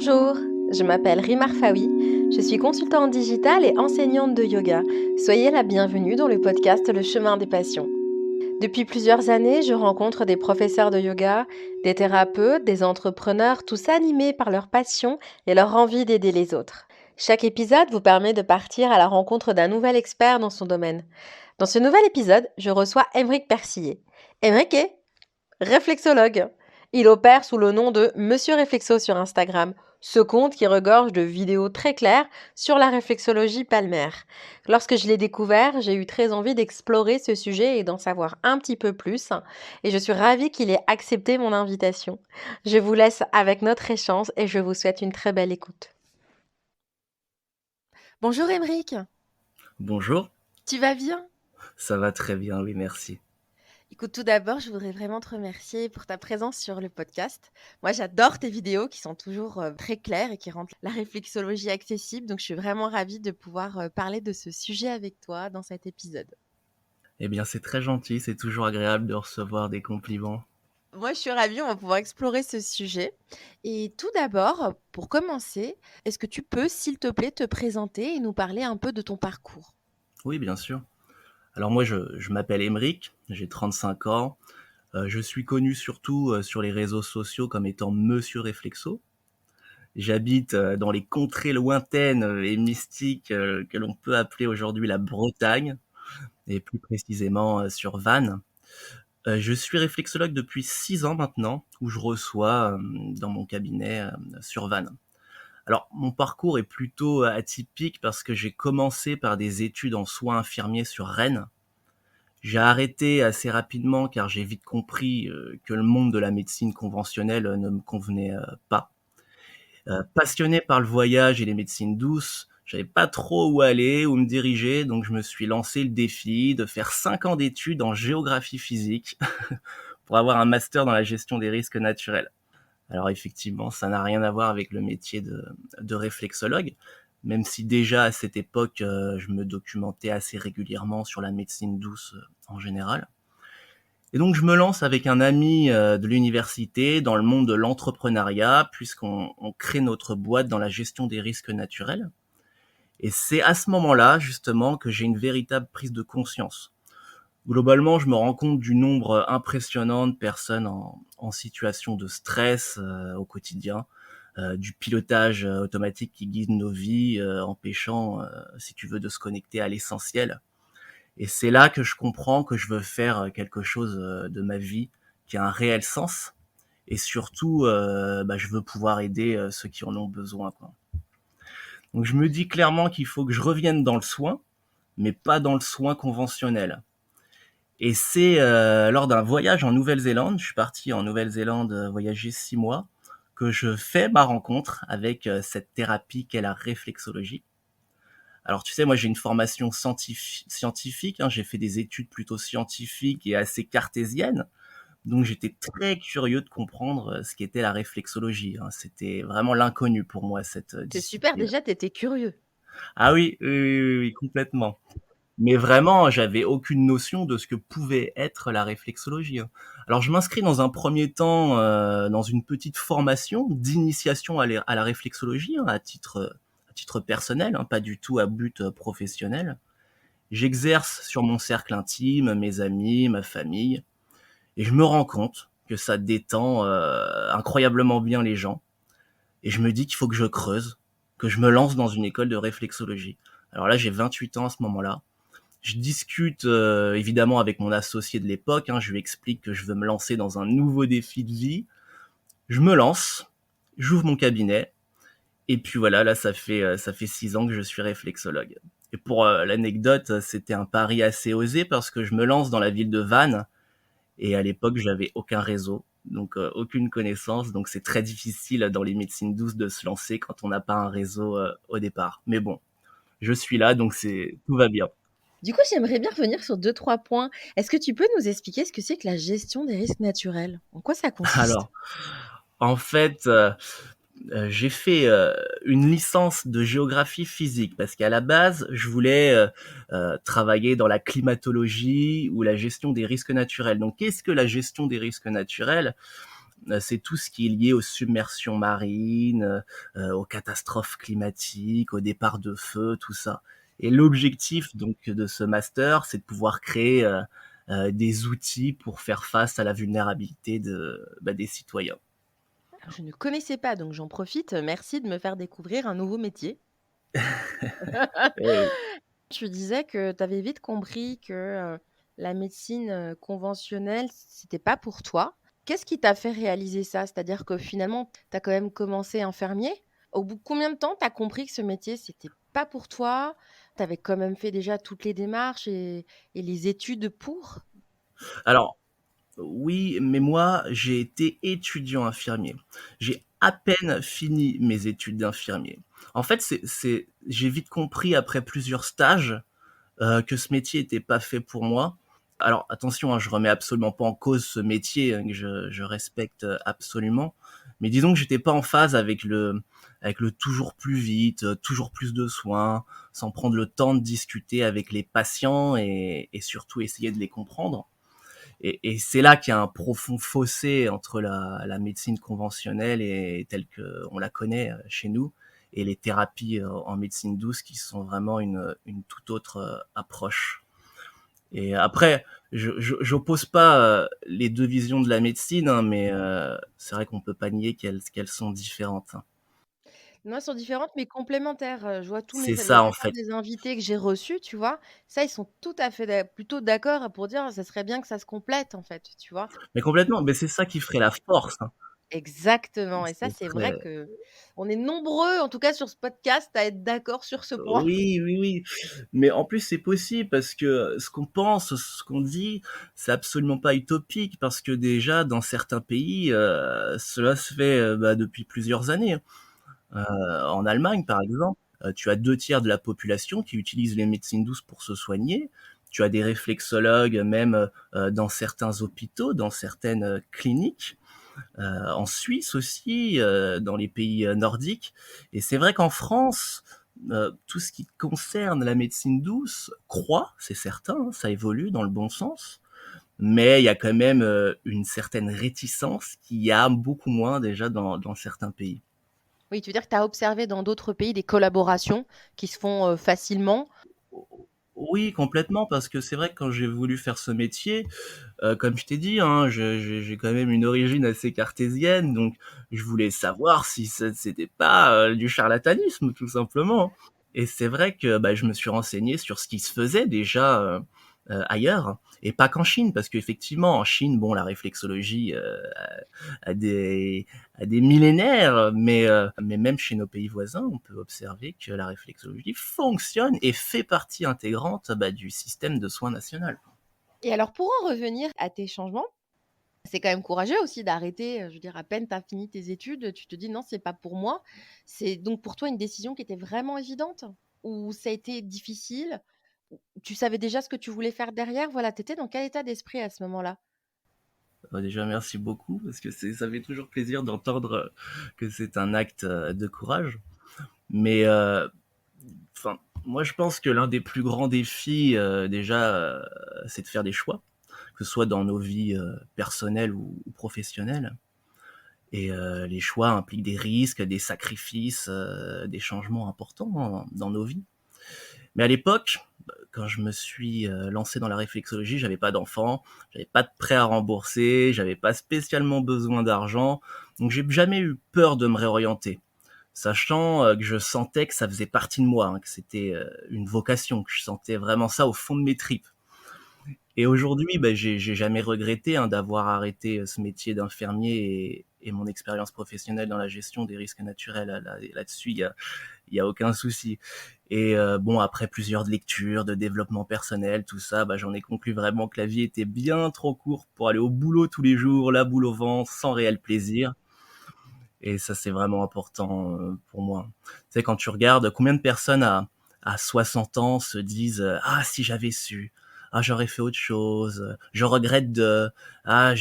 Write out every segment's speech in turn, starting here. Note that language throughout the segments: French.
Bonjour, je m'appelle Rimar Fawi, je suis consultante digitale et enseignante de yoga. Soyez la bienvenue dans le podcast Le chemin des passions. Depuis plusieurs années, je rencontre des professeurs de yoga, des thérapeutes, des entrepreneurs, tous animés par leur passion et leur envie d'aider les autres. Chaque épisode vous permet de partir à la rencontre d'un nouvel expert dans son domaine. Dans ce nouvel épisode, je reçois Aymeric Persillé. Aymeric est réflexologue. Il opère sous le nom de Monsieur Réflexo sur Instagram, ce compte qui regorge de vidéos très claires sur la réflexologie palmaire. Lorsque je l'ai découvert, j'ai eu très envie d'explorer ce sujet et d'en savoir un petit peu plus. Et je suis ravie qu'il ait accepté mon invitation. Je vous laisse avec notre échange et je vous souhaite une très belle écoute. Bonjour Aymeric, Bonjour, tu vas bien? ça va très bien, oui, merci. Écoute, tout d'abord, je voudrais vraiment te remercier pour ta présence sur le podcast. Moi, j'adore tes vidéos qui sont toujours très claires et qui rendent la réflexologie accessible. Donc, je suis vraiment ravie de pouvoir parler de ce sujet avec toi dans cet épisode. Eh bien, c'est très gentil, c'est toujours agréable de recevoir des compliments. Moi, je suis ravie, on va pouvoir explorer ce sujet. Et tout d'abord, pour commencer, est-ce que tu peux, s'il te plaît, te présenter et nous parler un peu de ton parcours? Oui, bien sûr. Alors moi, je m'appelle Aymeric, j'ai 35 ans. Je suis connu surtout sur les réseaux sociaux comme étant Monsieur Réflexo. J'habite dans les contrées lointaines et mystiques que l'on peut appeler aujourd'hui la Bretagne, et plus précisément sur Vannes. Je suis réflexologue depuis 6 ans maintenant, où je reçois dans mon cabinet sur Vannes. Alors, mon parcours est plutôt atypique parce que j'ai commencé par des études en soins infirmiers sur Rennes. J'ai arrêté assez rapidement car j'ai vite compris que le monde de la médecine conventionnelle ne me convenait pas. Passionné par le voyage et les médecines douces, j'avais pas trop où aller, où me diriger, donc je me suis lancé le défi de faire 5 ans d'études en géographie physique pour avoir un master dans la gestion des risques naturels. Alors effectivement, ça n'a rien à voir avec le métier de réflexologue, même si déjà à cette époque, je me documentais assez régulièrement sur la médecine douce en général. Et donc je me lance avec un ami de l'université dans le monde de l'entrepreneuriat, puisqu'on crée notre boîte dans la gestion des risques naturels. Et c'est à ce moment-là, justement, que j'ai une véritable prise de conscience. Globalement, je me rends compte du nombre impressionnant de personnes en situation de stress au quotidien, du pilotage automatique qui guide nos vies, empêchant, si tu veux, de se connecter à l'essentiel. Et c'est là que je comprends que je veux faire quelque chose de ma vie qui a un réel sens. Et surtout, je veux pouvoir aider ceux qui en ont besoin, quoi. Donc je me dis clairement qu'il faut que je revienne dans le soin, mais pas dans le soin conventionnel. Et c'est lors d'un voyage en Nouvelle-Zélande, je suis parti en Nouvelle-Zélande voyager 6 mois, que je fais ma rencontre avec cette thérapie qu'est la réflexologie. Alors tu sais, moi j'ai une formation scientifique, hein, j'ai fait des études plutôt scientifiques et assez cartésiennes, donc j'étais très curieux de comprendre ce qu'était la réflexologie, hein. C'était vraiment l'inconnu pour moi, cette C'est super, discipline. déjà, tu étais curieux. Ah oui, oui, oui, oui, oui, complètement. Mais vraiment, j'avais aucune notion de ce que pouvait être la réflexologie, hein. Alors je m'inscris dans un premier temps dans une petite formation d'initiation à la réflexologie, hein, à titre personnel, hein, pas du tout à but professionnel. J'exerce sur mon cercle intime, mes amis, ma famille, et je me rends compte que ça détend incroyablement bien les gens. Et je me dis qu'il faut que je creuse, que je me lance dans une école de réflexologie. Alors là, j'ai 28 ans à ce moment-là. Je discute évidemment avec mon associé de l'époque, hein, je lui explique que je veux me lancer dans un nouveau défi de vie. Je me lance, j'ouvre mon cabinet, et puis voilà, là ça fait 6 ans que je suis réflexologue. Et pour l'anecdote, c'était un pari assez osé parce que je me lance dans la ville de Vannes, et à l'époque j'avais aucun réseau, donc aucune connaissance, donc c'est très difficile dans les médecines douces de se lancer quand on n'a pas un réseau au départ. Mais bon, je suis là, donc tout va bien. Du coup, j'aimerais bien revenir sur deux, trois points. Est-ce que tu peux nous expliquer ce que c'est que la gestion des risques naturels? En quoi ça consiste? Alors, en fait, j'ai fait une licence de géographie physique parce qu'à la base, je voulais travailler dans la climatologie ou la gestion des risques naturels. Donc, qu'est-ce que la gestion des risques naturels? c'est tout ce qui est lié aux submersions marines, aux catastrophes climatiques, au départ de feu, tout ça. Et l'objectif donc de ce master, c'est de pouvoir créer des outils pour faire face à la vulnérabilité des citoyens. Alors, je ne connaissais pas, donc j'en profite. Merci de me faire découvrir un nouveau métier. Et Tu disais que tu avais vite compris que, la médecine, conventionnelle, c'était pas pour toi. Qu'est-ce qui t'a fait réaliser ça? C'est-à-dire que finalement, tu as quand même commencé infirmier. Au bout de combien de temps tu as compris que ce métier, c'était pas pour toi? Tu avais quand même fait déjà toutes les démarches et les études pour? alors, oui, mais moi, j'ai été étudiant infirmier. J'ai à peine fini mes études d'infirmier. En fait, j'ai vite compris après plusieurs stages que ce métier était pas fait pour moi. Alors attention, hein, je remets absolument pas en cause ce métier, que je respecte absolument, mais disons que j'étais pas en phase avec le toujours plus vite, toujours plus de soins, sans prendre le temps de discuter avec les patients et surtout essayer de les comprendre. Et c'est là qu'il y a un profond fossé entre la médecine conventionnelle et telle qu'on la connaît chez nous, et les thérapies en médecine douce qui sont vraiment une toute autre approche. Et après, j'oppose pas les deux visions de la médecine, hein, mais c'est vrai qu'on peut pas nier qu'elles sont différentes, hein. Non, elles sont différentes mais complémentaires. Je vois tous mes C'est la ça en plupart fait. des invités que j'ai reçus, tu vois? Ça, ils sont tout à fait plutôt d'accord pour dire: «Ça serait bien que ça se complète», en fait, tu vois? Mais complètement, mais c'est ça qui ferait la force, hein. Exactement et ça, Ce c'est vrai serait qu'on est nombreux, en tout cas sur ce podcast, à être d'accord sur ce point. Oui, oui, oui. Mais en plus, c'est possible parce que ce qu'on pense, ce qu'on dit, c'est absolument pas utopique parce que déjà, dans certains pays, cela se fait depuis plusieurs années, hein. En Allemagne, par exemple, tu as 2 tiers de la population qui utilise les médecines douces pour se soigner. Tu as des réflexologues même dans certains hôpitaux, dans certaines cliniques. En Suisse aussi, dans les pays nordiques. Et c'est vrai qu'en France, tout ce qui concerne la médecine douce croît, c'est certain, hein, ça évolue dans le bon sens, mais il y a quand même une certaine réticence qu'il y a beaucoup moins déjà dans certains pays. Oui, tu veux dire que tu as observé dans d'autres pays des collaborations qui se font, facilement? Oui, complètement, parce que c'est vrai que quand j'ai voulu faire ce métier, comme je t'ai dit, hein, j'ai quand même une origine assez cartésienne, donc je voulais savoir si c'était pas du charlatanisme, tout simplement. Et c'est vrai que je me suis renseigné sur ce qui se faisait déjà ailleurs, et pas qu'en Chine, parce qu'effectivement, en Chine, bon, la réflexologie a des millénaires, mais même chez nos pays voisins, on peut observer que la réflexologie fonctionne et fait partie intégrante du système de soins national. Et alors pour en revenir à tes changements, c'est quand même courageux aussi d'arrêter, je veux dire à peine tu as fini tes études, tu te dis: «Non, c'est pas pour moi». C'est donc pour toi une décision qui était vraiment évidente? Ou ça a été difficile? Ou tu savais déjà ce que tu voulais faire derrière? Voilà, tu étais dans quel état d'esprit à ce moment-là? Déjà, merci beaucoup, parce que ça fait toujours plaisir d'entendre que c'est un acte de courage. Mais enfin, moi, je pense que l'un des plus grands défis, déjà, c'est de faire des choix, que ce soit dans nos vies personnelles ou professionnelles. Et les choix impliquent des risques, des sacrifices, des changements importants dans nos vies. Mais à l'époque, quand je me suis lancé dans la réflexologie, j'avais pas d'enfant, j'avais pas de prêt à rembourser, j'avais pas spécialement besoin d'argent, donc j'ai jamais eu peur de me réorienter, sachant que je sentais que ça faisait partie de moi, hein, que c'était une vocation, que je sentais vraiment ça au fond de mes tripes. Et aujourd'hui, j'ai jamais regretté d'avoir arrêté ce métier d'infirmier et mon expérience professionnelle dans la gestion des risques naturels. Là-dessus, il y a aucun souci. Et bon, après plusieurs lectures, de développement personnel, tout ça, j'en ai conclu vraiment que la vie était bien trop courte pour aller au boulot tous les jours, la boule au ventre, sans réel plaisir. Et ça, c'est vraiment important pour moi. Tu sais, quand tu regardes combien de personnes à 60 ans se disent ah, si j'avais su, ah, j'aurais fait autre chose, je regrette de, ah,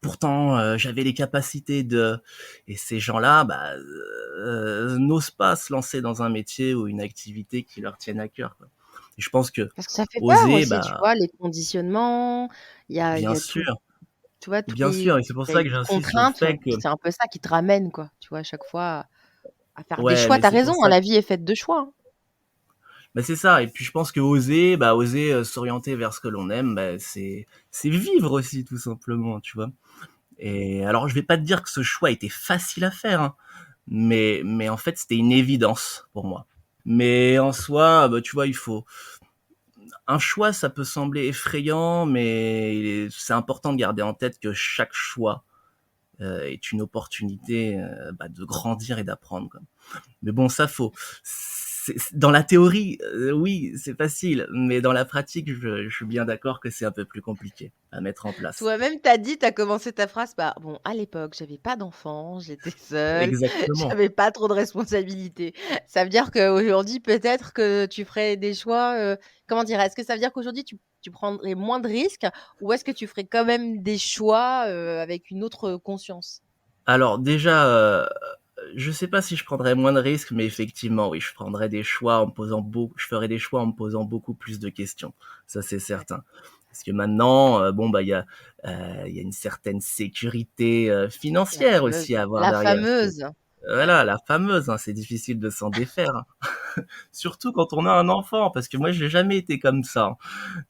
pourtant j'avais les capacités de. Et ces gens-là n'osent pas se lancer dans un métier ou une activité qui leur tienne à cœur, quoi. Et je pense que Parce que ça fait peur oser, aussi, tu vois? Les conditionnements, il y bien a tout sûr, Tu vois, Bien sûr, et c'est pour tu as ça que des j'insiste sur le contraintes, fait que c'est un peu ça qui te ramène, quoi, tu vois, à chaque fois à faire des ouais, choix. mais Tu as c'est pour raison, hein, ça la vie est faite de choix, hein. bah, c'est ça, et puis je pense que oser, s'orienter vers ce que l'on aime, bah, c'est vivre aussi tout simplement, tu vois? Et alors je vais pas te dire que ce choix était facile à faire, hein, mais en fait, c'était une évidence pour moi. Mais en soi, bah, tu vois, il faut un choix, ça peut sembler effrayant, mais c'est important de garder en tête que chaque choix, est une opportunité, de grandir et d'apprendre, quoi. Mais bon, ça dans la théorie, oui, c'est facile, mais dans la pratique, je suis bien d'accord que c'est un peu plus compliqué à mettre en place. Toi-même, tu as dit, tu as commencé ta phrase par: «Bon, à l'époque, j'avais pas d'enfants, j'étais seule, Exactement. j'avais pas trop de responsabilités». Ça veut dire qu'aujourd'hui, peut-être que tu ferais des choix, comment dire? Est-ce que ça veut dire qu'aujourd'hui, tu prendrais moins de risques ou est-ce que tu ferais quand même des choix, avec une autre conscience? Alors déjà, je sais pas si je prendrais moins de risques, mais effectivement, oui, je ferais des choix en me posant beaucoup plus de questions. Ça, c'est Ouais. certain. Parce que maintenant, il y a une certaine sécurité, La financière fameuse aussi à avoir la derrière. fameuse. Ouais. Voilà, la fameuse, hein, c'est difficile de s'en défaire, hein. Surtout quand on a un enfant, parce que moi, j'ai jamais été comme ça, hein.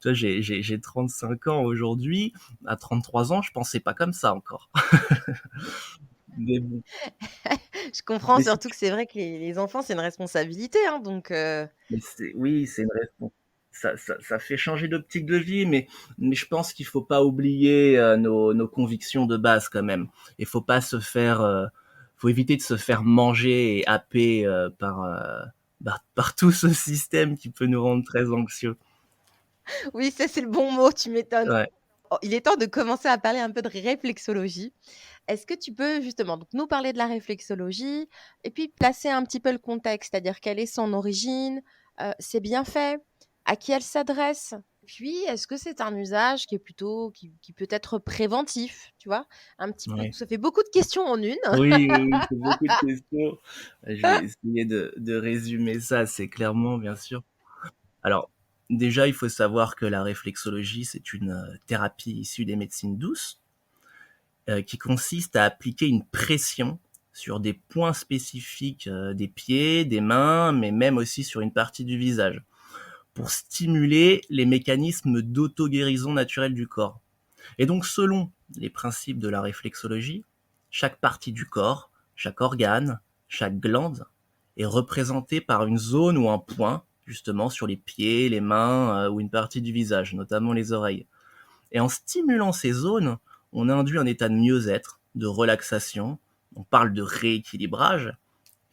Tu vois, j'ai 35 ans aujourd'hui. À 33 ans, je pensais pas comme ça encore. Mais bon. Je comprends Mais si surtout que c'est vrai que les enfants, c'est une responsabilité, hein, donc Mais oui, c'est une respon ça fait changer d'optique de vie, mais je pense qu'il faut pas oublier, nos convictions de base quand même. Il faut pas se faire, faut éviter de se faire manger et happer, par tout ce système qui peut nous rendre très anxieux. oui, ça, c'est le bon mot, tu m'étonnes. Ouais. Oh, il est temps de commencer à parler un peu de réflexologie. Est-ce que tu peux justement donc nous parler de la réflexologie et puis placer un petit peu le contexte, c'est-à-dire quelle est son origine, ses bienfaits, à qui elle s'adresse? Puis est-ce que c'est un usage qui est plutôt qui peut être préventif, tu vois? Un petit peu Ouais. tout ça fait beaucoup de questions en une. Oui, oui, oui, c'est beaucoup de questions. Je vais essayer de résumer ça assez clairement, bien sûr. Alors, déjà, il faut savoir que la réflexologie, c'est une, thérapie issue des médecines douces, qui consiste à appliquer une pression sur des points spécifiques, des pieds, des mains, mais même aussi sur une partie du visage, pour stimuler les mécanismes d'auto-guérison naturelle du corps. Et donc, selon les principes de la réflexologie, chaque partie du corps, chaque organe, chaque glande est représentée par une zone ou un point, justement sur les pieds, les mains, ou une partie du visage, notamment les oreilles. Et en stimulant ces zones, on induit un état de mieux-être, de relaxation, on parle de rééquilibrage,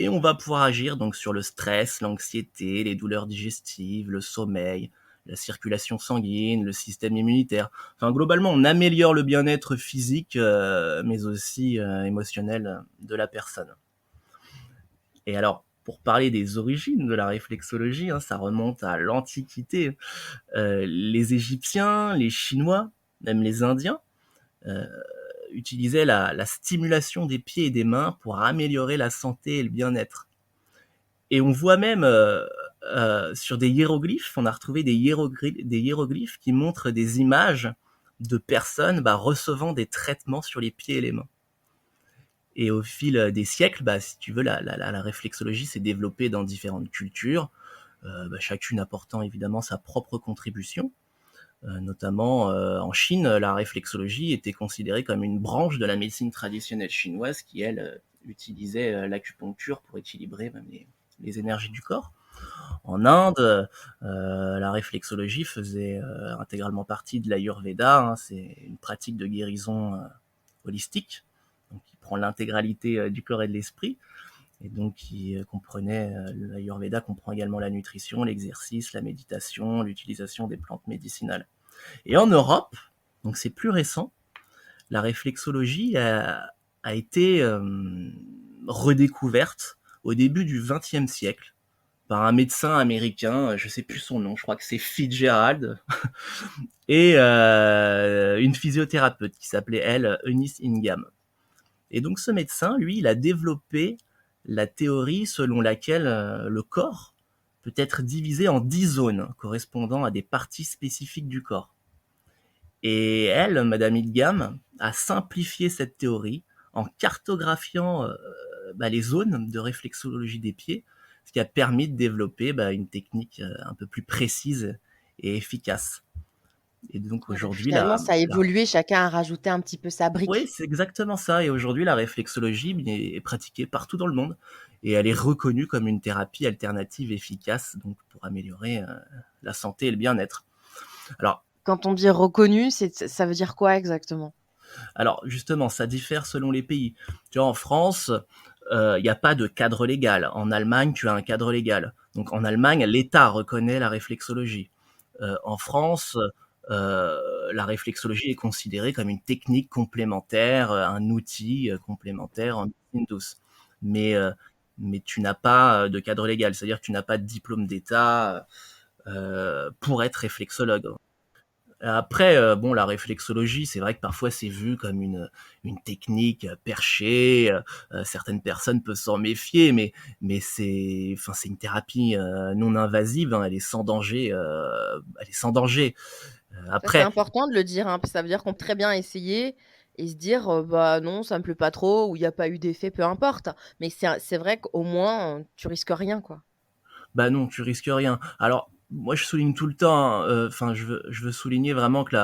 et on va pouvoir agir donc sur le stress, l'anxiété, les douleurs digestives, le sommeil, la circulation sanguine, le système immunitaire. Enfin, globalement, on améliore le bien-être physique, mais aussi émotionnel de la personne. Et alors, pour parler des origines de la réflexologie, hein, ça remonte à l'Antiquité. Les Égyptiens, les Chinois, même les Indiens, euh, utilisaient la stimulation des pieds et des mains pour améliorer la santé et le bien-être. Et on voit même sur des hiéroglyphes, on a retrouvé des hiéroglyphes qui montrent des images de personnes recevant des traitements sur les pieds et les mains. Et au fil des siècles, si tu veux, la réflexologie s'est développée dans différentes cultures, chacune apportant évidemment sa propre contribution. Notamment en Chine, la réflexologie était considérée comme une branche de la médecine traditionnelle chinoise qui, elle, utilisait l'acupuncture pour équilibrer même les énergies du corps. En Inde, la réflexologie faisait intégralement partie de l'Ayurveda, hein, c'est une pratique de guérison holistique, donc qui prend l'intégralité du corps et de l'esprit, et donc qui comprenait, l'Ayurveda comprend également la nutrition, l'exercice, la méditation, l'utilisation des plantes médicinales. Et en Europe, donc c'est plus récent, la réflexologie a été redécouverte au début du XXe siècle par un médecin américain, je sais plus son nom, je crois que c'est Fitzgerald, et une physiothérapeute qui s'appelait elle Eunice Ingham. Et donc ce médecin, lui, il a développé la théorie selon laquelle le corps peut être divisé en 10 zones correspondant à des parties spécifiques du corps. Et elle, Madame Hilgam, a simplifié cette théorie en cartographiant les zones de réflexologie des pieds, ce qui a permis de développer une technique un peu plus précise et efficace. Et donc Ouais, donc aujourd'hui, finalement, ça a évolué, chacun a rajouté un petit peu sa oui, brique. c'est exactement ça. Et aujourd'hui, la réflexologie est pratiquée partout dans le monde et elle est reconnue comme une thérapie alternative efficace donc pour améliorer la santé et le bien-être. Alors, Quand on dit reconnu, ça veut dire quoi exactement? Alors justement, ça diffère selon les pays. Tu vois, en France, il n'y a pas de cadre légal. En Allemagne, tu as un cadre légal. Donc en Allemagne, l'État reconnaît la réflexologie. En France, la réflexologie est considérée comme une technique complémentaire, un outil complémentaire en médecine douce. Mais, euh, mais tu n'as pas de cadre légal, c'est-à-dire que tu n'as pas de diplôme d'État pour être réflexologue. Après, bon, la réflexologie, c'est vrai que parfois c'est vu comme une technique perchée. Certaines personnes peuvent s'en méfier, mais c'est une thérapie non invasive. Hein, elle est sans danger. Elle est sans danger. Ça, c'est Après, important de le dire, hein, parce que ça veut dire qu'on peut très bien essayer et se dire, «Bah, non, ça me plaît pas trop» ou «Il y a pas eu d'effet», peu importe. Mais c'est vrai qu'au moins, tu risques rien, quoi. bah non, tu risques rien. Alors, moi, je souligne tout le temps. Enfin, je veux souligner vraiment que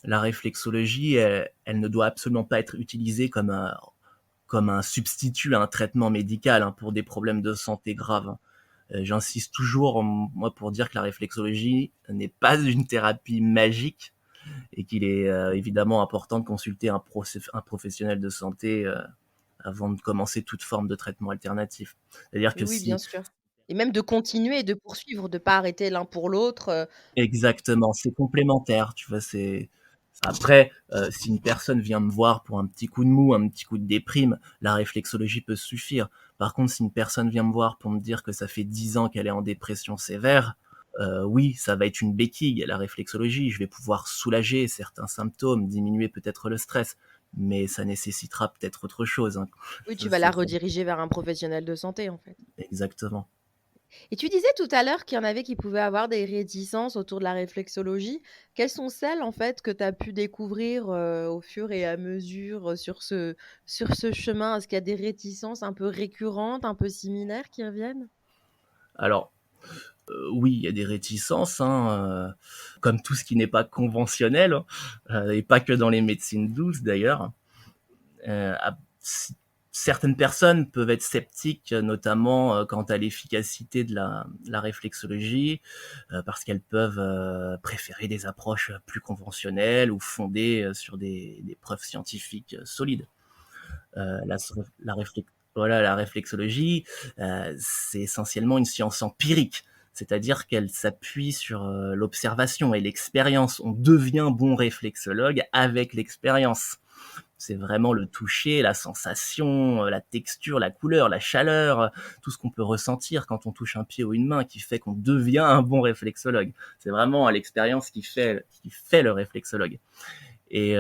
la réflexologie, elle ne doit absolument pas être utilisée comme un substitut à un traitement médical hein, pour des problèmes de santé graves. Hein. J'insiste toujours, moi, pour dire que la réflexologie n'est pas une thérapie magique et qu'il est évidemment important de consulter un professionnel de santé avant de commencer toute forme de traitement alternatif. C'est-à-dire Oui, que oui, bien si sûr. Et même de continuer et de poursuivre, de pas arrêter l'un pour l'autre, exactement, c'est complémentaire, tu vois, c'est après, si une personne vient me voir pour un petit coup de mou, un petit coup de déprime, la réflexologie peut suffire. Par contre, si une personne vient me voir pour me dire que ça fait 10 ans qu'elle est en dépression sévère, oui, ça va être une béquille, la réflexologie. Je vais pouvoir soulager certains symptômes, diminuer peut-être le stress, mais ça nécessitera peut-être autre chose. Hein. oui, Ça, tu vas la c'est rediriger vers un professionnel de santé, en fait. exactement. Et tu disais tout à l'heure qu'il y en avait qui pouvaient avoir des réticences autour de la réflexologie. Quelles sont celles, en fait, que tu as pu découvrir, au fur et à mesure, sur ce chemin? Est-ce qu'il y a des réticences un peu récurrentes, un peu similaires qui reviennent? Alors, oui, il y a des réticences, hein, comme tout ce qui n'est pas conventionnel, hein, et pas que dans les médecines douces d'ailleurs. Certaines personnes peuvent être sceptiques, notamment quant à l'efficacité de la réflexologie, parce qu'elles peuvent préférer des approches plus conventionnelles ou fondées sur des preuves scientifiques solides. La, la, voilà, la réflexologie, c'est essentiellement une science empirique, c'est-à-dire qu'elle s'appuie sur l'observation et l'expérience. On devient bon réflexologue avec l'expérience. C'est vraiment le toucher, la sensation, la texture, la couleur, la chaleur, tout ce qu'on peut ressentir quand on touche un pied ou une main qui fait qu'on devient un bon réflexologue. C'est vraiment l'expérience qui fait le réflexologue. Et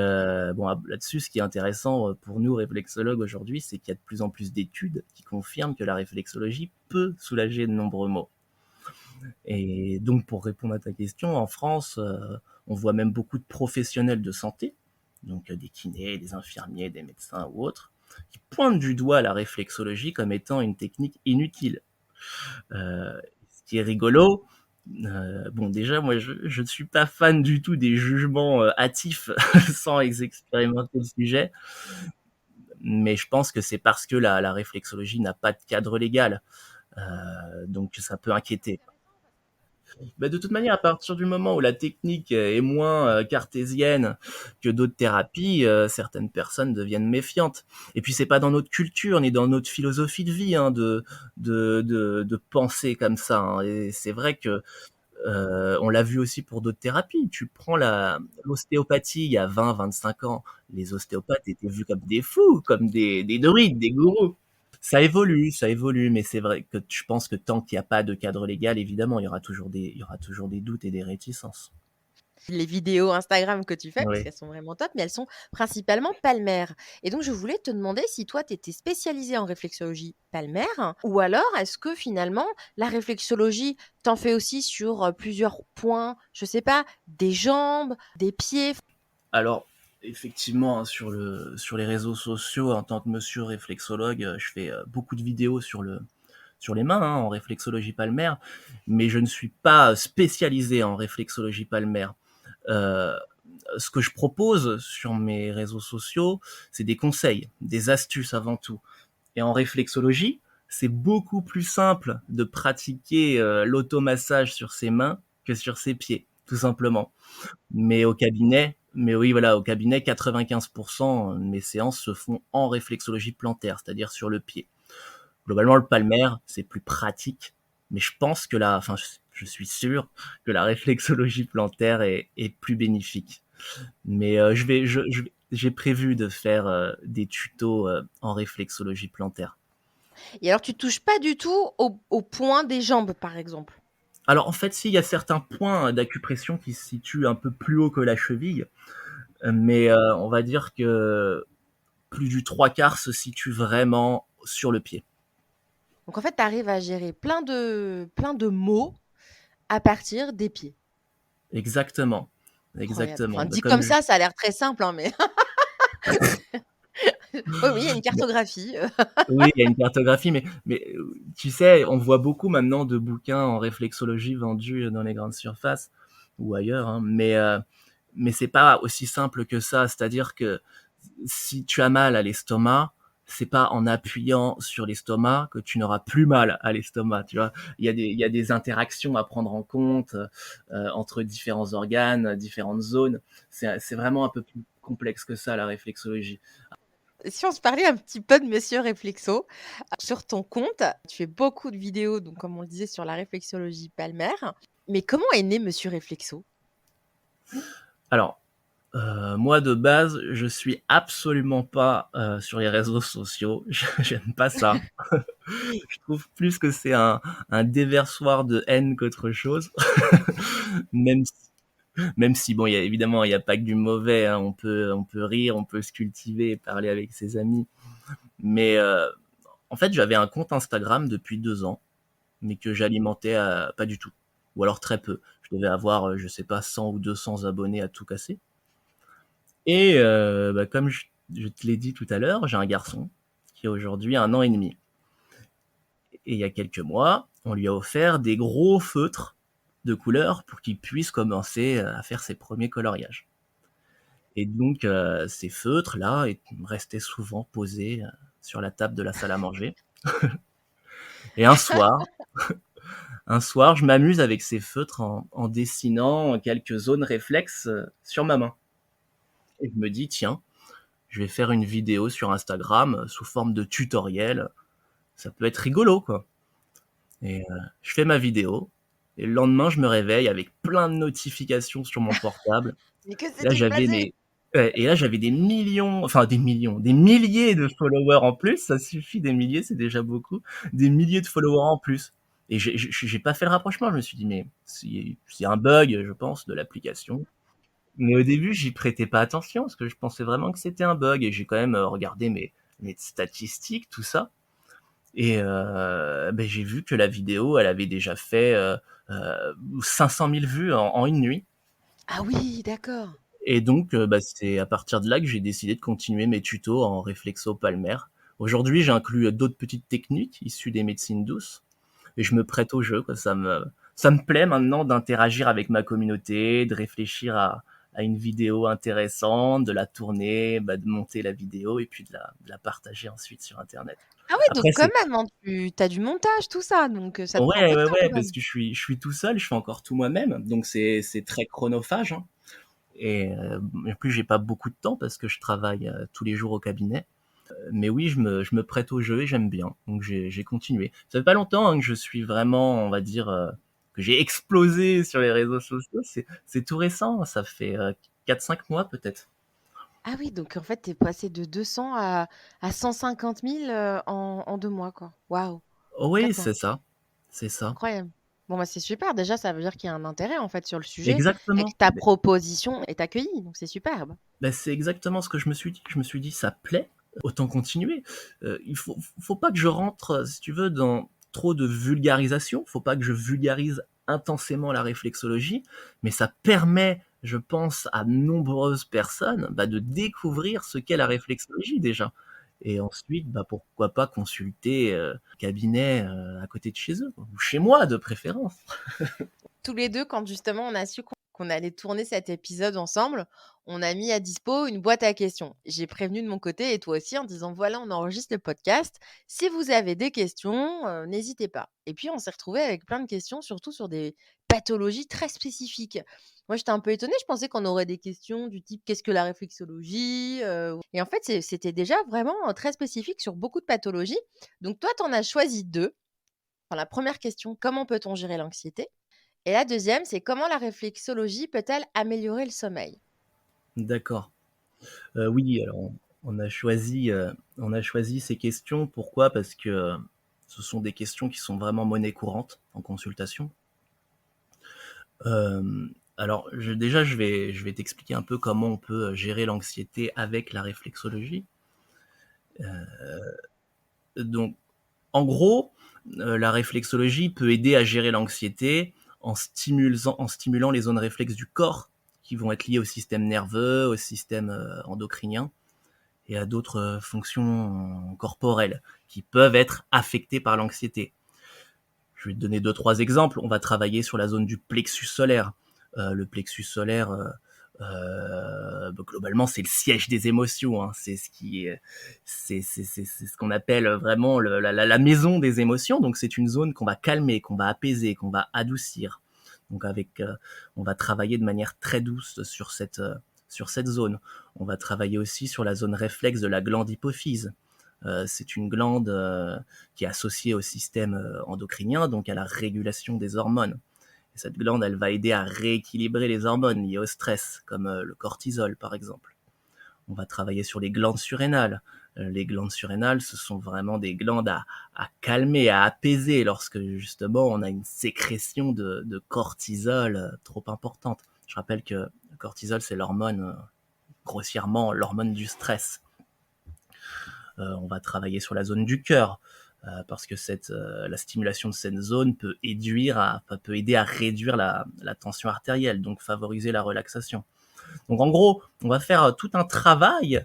bon, là-dessus, ce qui est intéressant pour nous réflexologues aujourd'hui, c'est qu'il y a de plus en plus d'études qui confirment que la réflexologie peut soulager de nombreux maux. Et donc, pour répondre à ta question, en France, on voit même beaucoup de professionnels de santé, donc des kinés, des infirmiers, des médecins ou autres, qui pointent du doigt la réflexologie comme étant une technique inutile. Ce qui est rigolo, bon déjà moi je ne suis pas fan du tout des jugements hâtifs sans expérimenter le sujet, mais je pense que c'est parce que la réflexologie n'a pas de cadre légal, donc ça peut inquiéter. Bah, de toute manière, à partir du moment où la technique est moins cartésienne que d'autres thérapies, certaines personnes deviennent méfiantes. Et puis c'est pas dans notre culture ni dans notre philosophie de vie hein, de penser comme ça. Hein. Et c'est vrai que on l'a vu aussi pour d'autres thérapies. Tu prends l'ostéopathie il y a 20-25 ans, les ostéopathes étaient vus comme des fous, comme des druides, des gourous. Ça évolue, mais c'est vrai que je pense que tant qu'il n'y a pas de cadre légal, évidemment, il y aura toujours des doutes et des réticences. Les vidéos Instagram que tu fais, parce Oui. qu'elles sont vraiment top, mais elles sont principalement palmaires. Et donc, je voulais te demander si toi, tu étais spécialisée en réflexologie palmaire, ou alors est-ce que finalement, la réflexologie, t'en fais aussi sur plusieurs points, je sais pas, des jambes, des pieds. Alors, effectivement, hein, sur les réseaux sociaux, en tant que monsieur réflexologue, je fais beaucoup de vidéos sur les mains, hein, en réflexologie palmaire, mais je ne suis pas spécialisé en réflexologie palmaire. Euh, Ce que je propose sur mes réseaux sociaux, c'est des conseils, des astuces avant tout. Et en réflexologie, c'est beaucoup plus simple de pratiquer l'automassage sur ses mains que sur ses pieds, tout simplement. Mais oui, voilà, au cabinet, 95% de mes séances se font en réflexologie plantaire, c'est-à-dire sur le pied. Globalement, le palmaire, c'est plus pratique, mais je pense que je suis sûr que la réflexologie plantaire est plus bénéfique. Mais j'ai prévu de faire des tutos en réflexologie plantaire. Et alors, tu touches pas du tout au point des jambes, par exemple? Alors en fait, si, il y a certains points d'acupression qui se situent un peu plus haut que la cheville, mais on va dire que plus du trois quarts se situe vraiment sur le pied. Donc en fait, tu arrives à gérer plein de maux à partir des pieds. Exactement, Incroyable. exactement. Enfin, Bah, dit comme ça a l'air très simple, hein, mais oui, oui, il y a une cartographie. Oui, il y a une cartographie, mais tu sais, on voit beaucoup maintenant de bouquins en réflexologie vendus dans les grandes surfaces ou ailleurs, hein, mais c'est pas aussi simple que ça. C'est-à-dire que si tu as mal à l'estomac, c'est pas en appuyant sur l'estomac que tu n'auras plus mal à l'estomac, tu vois. Il y a des interactions à prendre en compte entre différents organes, différentes zones. C'est vraiment un peu plus complexe que ça, la réflexologie. Si on se parlait un petit peu de Monsieur Réflexo, sur ton compte, tu fais beaucoup de vidéos, donc comme on le disait, sur la réflexologie palmaire. Mais comment est né Monsieur Réflexo? Alors, moi de base, je suis absolument pas sur les réseaux sociaux. J'aime pas ça. Je trouve plus que c'est un déversoir de haine qu'autre chose. Même si, même si bon, évidemment, il y a pas que du mauvais, hein. On peut rire, on peut se cultiver et parler avec ses amis. Mais en fait, j'avais un compte Instagram depuis 2 ans, mais que j'alimentais pas du tout, ou alors très peu. Je devais avoir, je sais pas, 100 ou 200 abonnés à tout casser. Et bah, comme je te l'ai dit tout à l'heure, j'ai un garçon qui a aujourd'hui 1 an et demi. Et il y a quelques mois, on lui a offert des gros feutres de couleur pour qu'il puisse commencer à faire ses premiers coloriages. Et donc, ces feutres-là restaient souvent posés sur la table de la salle à manger. Et un soir, je m'amuse avec ces feutres en dessinant quelques zones réflexes sur ma main. Et je me dis, tiens, je vais faire une vidéo sur Instagram sous forme de tutoriel. Ça peut être rigolo, quoi. Et je fais ma vidéo. Et le lendemain, je me réveille avec plein de notifications sur mon portable. Mais que Et là, s'est-il passé? j'avais des millions, enfin des millions, des milliers de followers en plus. Ça suffit, des milliers, c'est déjà beaucoup. Des milliers de followers en plus. Et j'ai pas fait le rapprochement. Je me suis dit, mais c'est un bug, je pense, de l'application. Mais au début, j'y prêtais pas attention parce que je pensais vraiment que c'était un bug. Et j'ai quand même regardé mes statistiques, tout ça. Et ben, j'ai vu que la vidéo, elle avait déjà fait 500 000 vues en une nuit. Ah oui, d'accord. Et donc, bah, c'est à partir de là que j'ai décidé de continuer mes tutos en réflexo palmaire. Aujourd'hui, j'inclus d'autres petites techniques issues des médecines douces. Et je me prête au jeu, quoi. Ça me plaît maintenant d'interagir avec ma communauté, de réfléchir à une vidéo intéressante, de la tourner, bah, de monter la vidéo et puis de la partager ensuite sur Internet. Ah oui, donc Après, quand c'est même, hein, tu as du montage, tout ça, donc ça te prend un Ouais, peu de ouais, temps quand ouais, parce même. que je suis tout seul, je fais encore tout moi-même, donc c'est très chronophage, hein. Et en plus, j'ai pas beaucoup de temps parce que je travaille tous les jours au cabinet. Mais oui, je me prête au jeu et j'aime bien, donc j'ai continué. Ça fait pas longtemps hein, que je suis vraiment, on va dire, que j'ai explosé sur les réseaux sociaux. C'est tout récent, ça fait 4-5 mois peut-être. Ah oui, donc en fait, tu es passé de 200 à 150 000 en 2 mois, quoi. Waouh, Oh en oui, 4 mois. c'est ça, Incroyable. Bon, bah, c'est super. Déjà, ça veut dire qu'il y a un intérêt, en fait, sur le sujet et que exactement. ta proposition est accueillie, donc c'est superbe. Bah, c'est exactement ce que je me suis dit. Je me suis dit, ça plaît, autant continuer. Faut pas que je rentre, si tu veux, dans trop de vulgarisation. Faut pas que je vulgarise intensément la réflexologie, mais ça permet je pense, à nombreuses personnes, de découvrir ce qu'est la réflexologie déjà et ensuite, pourquoi pas consulter, cabinet, à côté de chez eux, quoi, ou chez moi de préférence. Tous les 2, quand justement on a su qu'on allait tourner cet épisode ensemble, on a mis à dispo une boîte à questions. J'ai prévenu de mon côté et toi aussi en disant: «Voilà, on enregistre le podcast. Si vous avez des questions, n'hésitez pas». Et puis on s'est retrouvés avec plein de questions, surtout sur des pathologies très spécifiques. Moi, j'étais un peu étonnée, je pensais qu'on aurait des questions du type: «Qu'est-ce que la réflexologie?» Et en fait, c'était déjà vraiment, très spécifique sur beaucoup de pathologies. Donc toi, tu en as choisi 2. Enfin, la première question: «Comment peut-on gérer l'anxiété?» Et la deuxième, c'est comment la réflexologie peut-elle améliorer le sommeil? D'accord. Oui, alors on a choisi ces questions. Pourquoi? Parce que, ce sont des questions qui sont vraiment monnaie courante en consultation. Alors je vais t'expliquer un peu comment on peut, gérer l'anxiété avec la réflexologie. Donc en gros, la réflexologie peut aider à gérer l'anxiété en stimulant les zones réflexes du corps qui vont être liées au système nerveux, au système, endocrinien et à d'autres, fonctions corporelles qui peuvent être affectées par l'anxiété. Je vais te donner 2-3 exemples. On va travailler sur la zone du plexus solaire. Le plexus solaire, globalement, c'est le siège des émotions, hein. C'est ce qui est, c'est ce qu'on appelle vraiment la maison des émotions. Donc, c'est une zone qu'on va calmer, qu'on va apaiser, qu'on va adoucir. Donc, on va travailler de manière très douce sur cette zone. On va travailler aussi sur la zone réflexe de la glande hypophyse. C'est une glande qui est associée au système endocrinien, donc à la régulation des hormones. Et cette glande, elle va aider à rééquilibrer les hormones liées au stress, comme le cortisol par exemple. On va travailler sur les glandes surrénales. Les glandes surrénales, ce sont vraiment des glandes à calmer, à apaiser lorsque justement on a une sécrétion de cortisol trop importante. Je rappelle que le cortisol, c'est l'hormone, grossièrement l'hormone du stress. On va travailler sur la zone du cœur parce que la stimulation de cette zone peut aider à réduire la tension artérielle, donc favoriser la relaxation. Donc en gros, on va faire tout un travail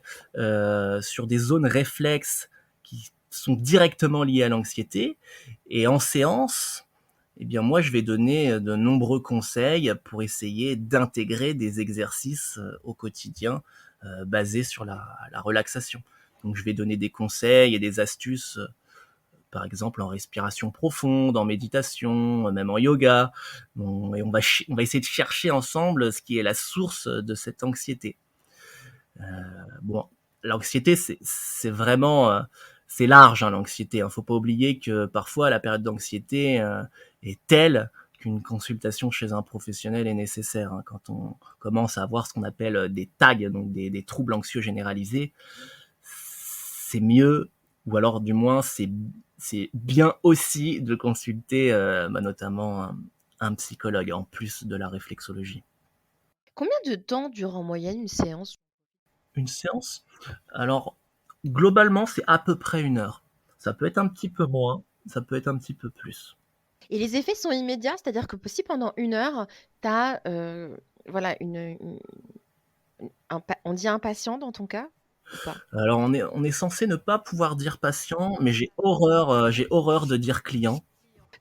sur des zones réflexes qui sont directement liées à l'anxiété. Et en séance, eh bien moi, je vais donner de nombreux conseils pour essayer d'intégrer des exercices au quotidien basés sur la relaxation. Donc je vais donner des conseils et des astuces, par exemple en respiration profonde, en méditation, même en yoga. Bon, et on va essayer de chercher ensemble ce qui est la source de cette anxiété. Bon, l'anxiété, c'est vraiment, c'est large, hein, l'anxiété, hein. Faut pas oublier que parfois la période d'anxiété est telle qu'une consultation chez un professionnel est nécessaire, hein. Quand on commence à avoir ce qu'on appelle des TAG, donc des troubles anxieux généralisés, c'est mieux, ou alors du moins c'est bien aussi de consulter notamment un psychologue en plus de la réflexologie. Combien de temps dure en moyenne une séance? Une séance? Alors, globalement, c'est à peu près 1 heure. Ça peut être un petit peu moins, ça peut être un petit peu plus. Et les effets sont immédiats? C'est-à-dire que si pendant 1 heure, tu as, voilà, on dit un patient dans ton cas ou pas? Alors, on est censé ne pas pouvoir dire patient, mais j'ai horreur de dire client.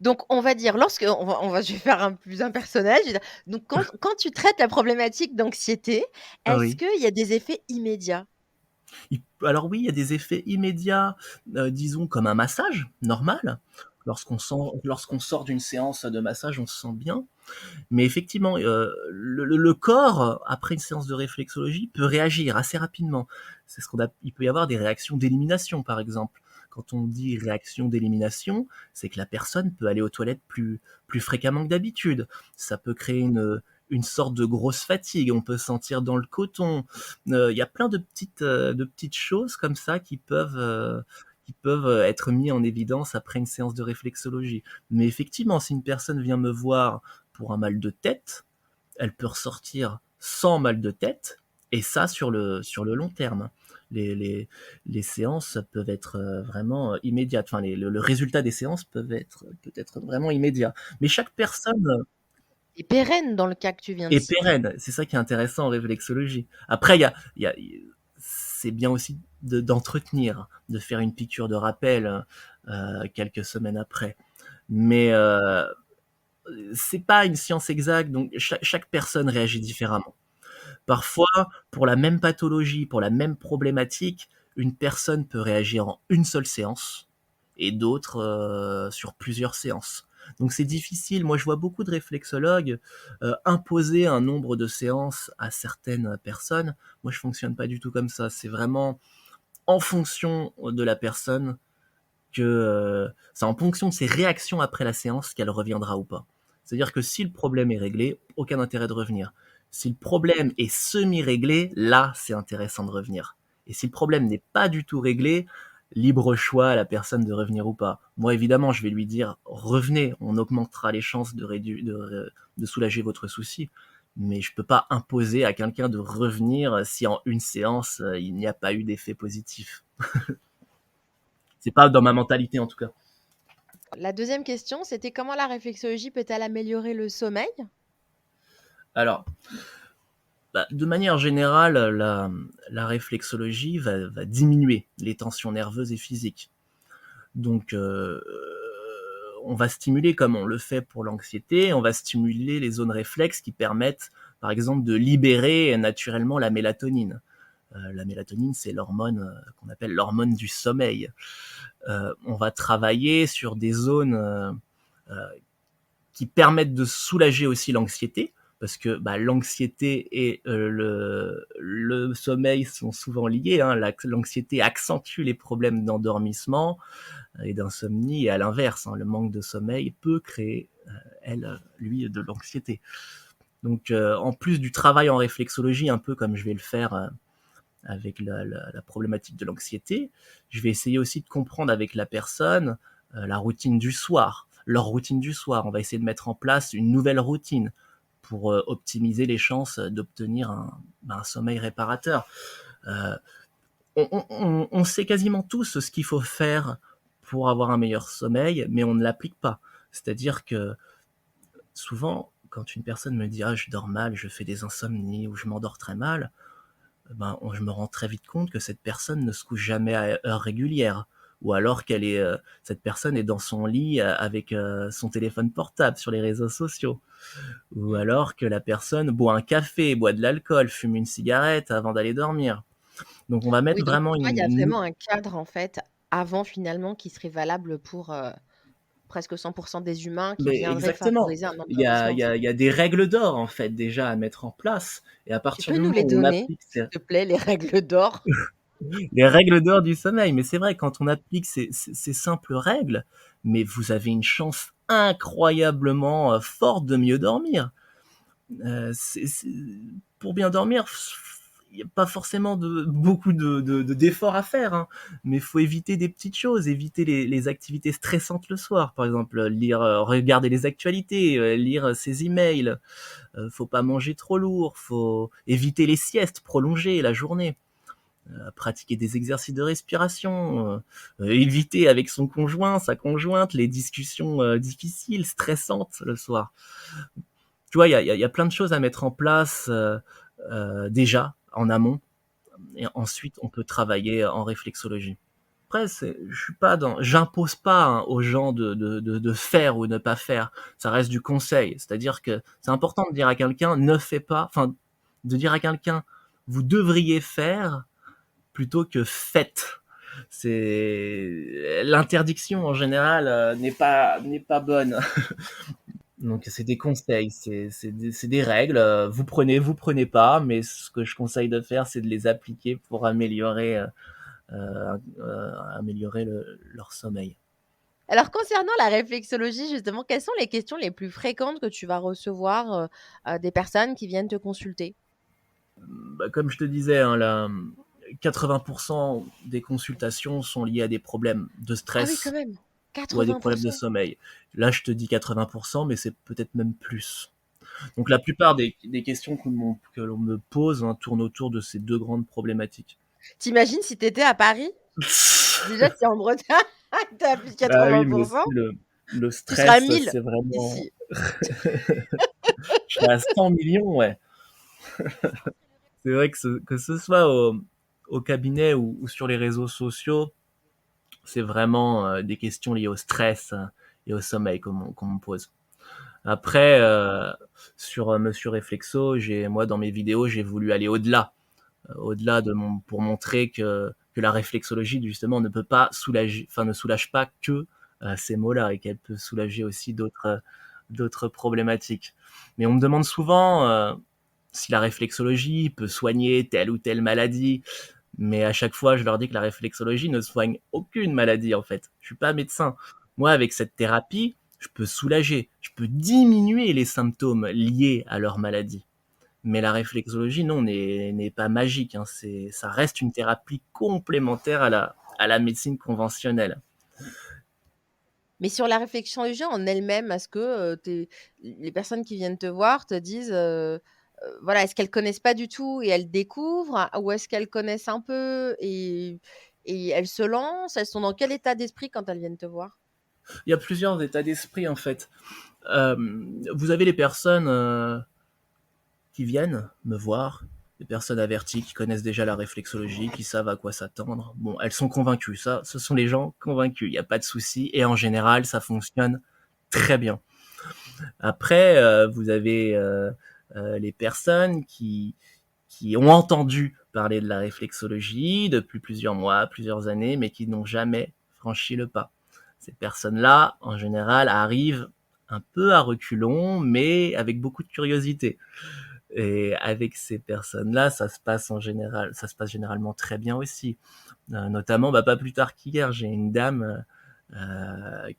Donc on va dire je vais faire un plus impersonnel, je vais dire donc quand tu traites la problématique d'anxiété, Ah est-ce oui. qu'il y a des effets immédiats? Alors oui, il y a des effets immédiats, disons comme un massage normal. Lorsqu'on sort d'une séance de massage, on se sent bien. Mais effectivement, le corps, après une séance de réflexologie, peut réagir assez rapidement. Il peut y avoir des réactions d'élimination, par exemple. Quand on dit réaction d'élimination, c'est que la personne peut aller aux toilettes plus fréquemment que d'habitude. Ça peut créer une sorte de grosse fatigue. On peut sentir dans le coton. Il y a plein de petites choses comme ça qui peuvent être mis en évidence après une séance de réflexologie. Mais effectivement, si une personne vient me voir pour un mal de tête, elle peut ressortir sans mal de tête, et ça sur le long terme. Les séances peuvent être vraiment immédiates. Enfin, le résultat des séances peut être vraiment immédiat. Mais chaque personne, Et pérenne dans le cas que tu viens de Et citer. pérenne. C'est ça qui est intéressant en réflexologie. Après, c'est bien aussi d'entretenir, de faire une piqûre de rappel quelques semaines après. Mais c'est pas une science exacte, donc chaque personne réagit différemment. Parfois, pour la même pathologie, pour la même problématique, une personne peut réagir en une seule séance et d'autres sur plusieurs séances. Donc c'est difficile. Moi, je vois beaucoup de réflexologues imposer un nombre de séances à certaines personnes. Moi, je fonctionne pas du tout comme ça. C'est vraiment en fonction de la personne c'est en fonction de ses réactions après la séance qu'elle reviendra ou pas. C'est-à-dire que si le problème est réglé, aucun intérêt de revenir. Si le problème est semi-réglé, là, c'est intéressant de revenir. Et si le problème n'est pas du tout réglé, libre choix à la personne de revenir ou pas. Moi, évidemment, je vais lui dire, revenez, on augmentera les chances de soulager votre souci. Mais je peux pas imposer à quelqu'un de revenir si en une séance, il n'y a pas eu d'effet positif. C'est pas dans ma mentalité, en tout cas. La deuxième question, c'était comment la réflexologie peut-elle améliorer le sommeil? Alors, de manière générale, la réflexologie va diminuer les tensions nerveuses et physiques. Donc, on va stimuler, comme on le fait pour l'anxiété, on va stimuler les zones réflexes qui permettent, par exemple, de libérer naturellement la mélatonine. La mélatonine, c'est l'hormone qu'on appelle l'hormone du sommeil. On va travailler sur des zones qui permettent de soulager aussi l'anxiété, parce que l'anxiété et le sommeil sont souvent liés. Hein. L'anxiété accentue les problèmes d'endormissement et d'insomnie, et à l'inverse, hein, le manque de sommeil peut créer, lui, de l'anxiété. Donc, en plus du travail en réflexologie, un peu comme je vais le faire avec la problématique de l'anxiété, je vais essayer aussi de comprendre avec la personne la routine du soir, leur routine du soir. On va essayer de mettre en place une nouvelle routine pour optimiser les chances d'obtenir un sommeil réparateur. Euh, on sait quasiment tous ce qu'il faut faire pour avoir un meilleur sommeil, mais on ne l'applique pas. C'est-à-dire que souvent, quand une personne me dit « Ah, je dors mal, je fais des insomnies ou je m'endors très mal », je me rends très vite compte que cette personne ne se couche jamais à heure régulière, ou alors cette personne est dans son lit avec son téléphone portable sur les réseaux sociaux, ou alors que la personne boit un café, boit de l'alcool, fume une cigarette avant d'aller dormir. Donc on va mettre Oui, donc vraiment pour toi, il y a vraiment un cadre, en fait, avant finalement qui serait valable pour, presque 100 des humains qui Mais viendraient exactement. favoriser un Il y a, il endormissement. y a, il y a des règles d'or en fait déjà à mettre en place, et à Tu partir peux du nous moment les où on donner, applique s'il te plaît, les règles d'or? les règles d'or du sommeil. Mais c'est vrai, quand on applique ces simples règles, mais vous avez une chance incroyablement forte de mieux dormir. Pour bien dormir, il n'y a pas forcément beaucoup d'efforts à faire, hein, mais il faut éviter des petites choses, éviter les activités stressantes le soir, par exemple regarder les actualités, lire ses emails. Faut pas manger trop lourd, faut éviter les siestes prolongées la journée. Pratiquer des exercices de respiration, éviter avec son conjoint, sa conjointe, les discussions difficiles, stressantes le soir. Tu vois, il y a plein de choses à mettre en place déjà en amont, et ensuite on peut travailler en réflexologie. Après, j'impose pas hein, aux gens de faire ou ne pas faire. Ça reste du conseil. C'est-à-dire que c'est important de dire à quelqu'un ne fais pas, enfin, de dire à quelqu'un vous devriez faire plutôt que faites. L'interdiction en général n'est pas bonne. Donc c'est des conseils, c'est des règles. Vous prenez pas, mais ce que je conseille de faire, c'est de les appliquer pour améliorer leur sommeil. Alors concernant la réflexologie, justement, quelles sont les questions les plus fréquentes que tu vas recevoir, des personnes qui viennent te consulter? Comme je te disais, hein, 80% des consultations sont liées à des problèmes de Ah oui, quand stress même, ou à des problèmes de 80%. sommeil. Là, je te dis 80%, mais c'est peut-être même plus. Donc la plupart des questions que l'on me pose hein, tournent autour de ces deux grandes problématiques. T'imagines si tu étais à Paris? Déjà, tu es en Bretagne, tu appliques Bah oui, mais aussi 80%, le tu seras à stress, 1000 c'est vraiment. ici. Je suis à 100 millions, ouais. C'est vrai que ce soit au cabinet ou sur les réseaux sociaux, c'est vraiment des questions liées au stress et au sommeil qu'on me pose. Après, sur Monsieur Réflexo, moi dans mes vidéos, j'ai voulu aller au-delà, pour montrer que la réflexologie justement ne peut pas soulager, enfin ne soulage pas que ces maux-là et qu'elle peut soulager aussi d'autres problématiques. Mais on me demande souvent si la réflexologie peut soigner telle ou telle maladie. Mais à chaque fois, je leur dis que la réflexologie ne soigne aucune maladie, en fait. Je suis pas médecin. Moi, avec cette thérapie, je peux soulager, je peux diminuer les symptômes liés à leur maladie. Mais la réflexologie, non, n'est pas magique, hein. Ça reste une thérapie complémentaire à la médecine conventionnelle. Mais sur la réflexion en elle-même, est-ce que les personnes qui viennent te voir te disent, voilà, est-ce qu'elles connaissent pas du tout et elles découvrent, ou est-ce qu'elles connaissent un peu et elles se lancent? Elles sont dans quel état d'esprit quand elles viennent te voir? Il y a plusieurs états d'esprit, en fait. Vous avez les personnes qui viennent me voir, des personnes averties qui connaissent déjà la réflexologie, qui savent à quoi s'attendre. Bon, elles sont convaincues. Ça, ce sont les gens convaincus. Il n'y a pas de souci. Et en général, ça fonctionne très bien. Après, vous avez les personnes qui ont entendu parler de la réflexologie depuis plusieurs mois, plusieurs années, mais qui n'ont jamais franchi le pas. Ces personnes-là, en général, arrivent un peu à reculons, mais avec beaucoup de curiosité. Et avec ces personnes-là, ça se passe généralement très bien aussi. Notamment, pas plus tard qu'hier, j'ai une dame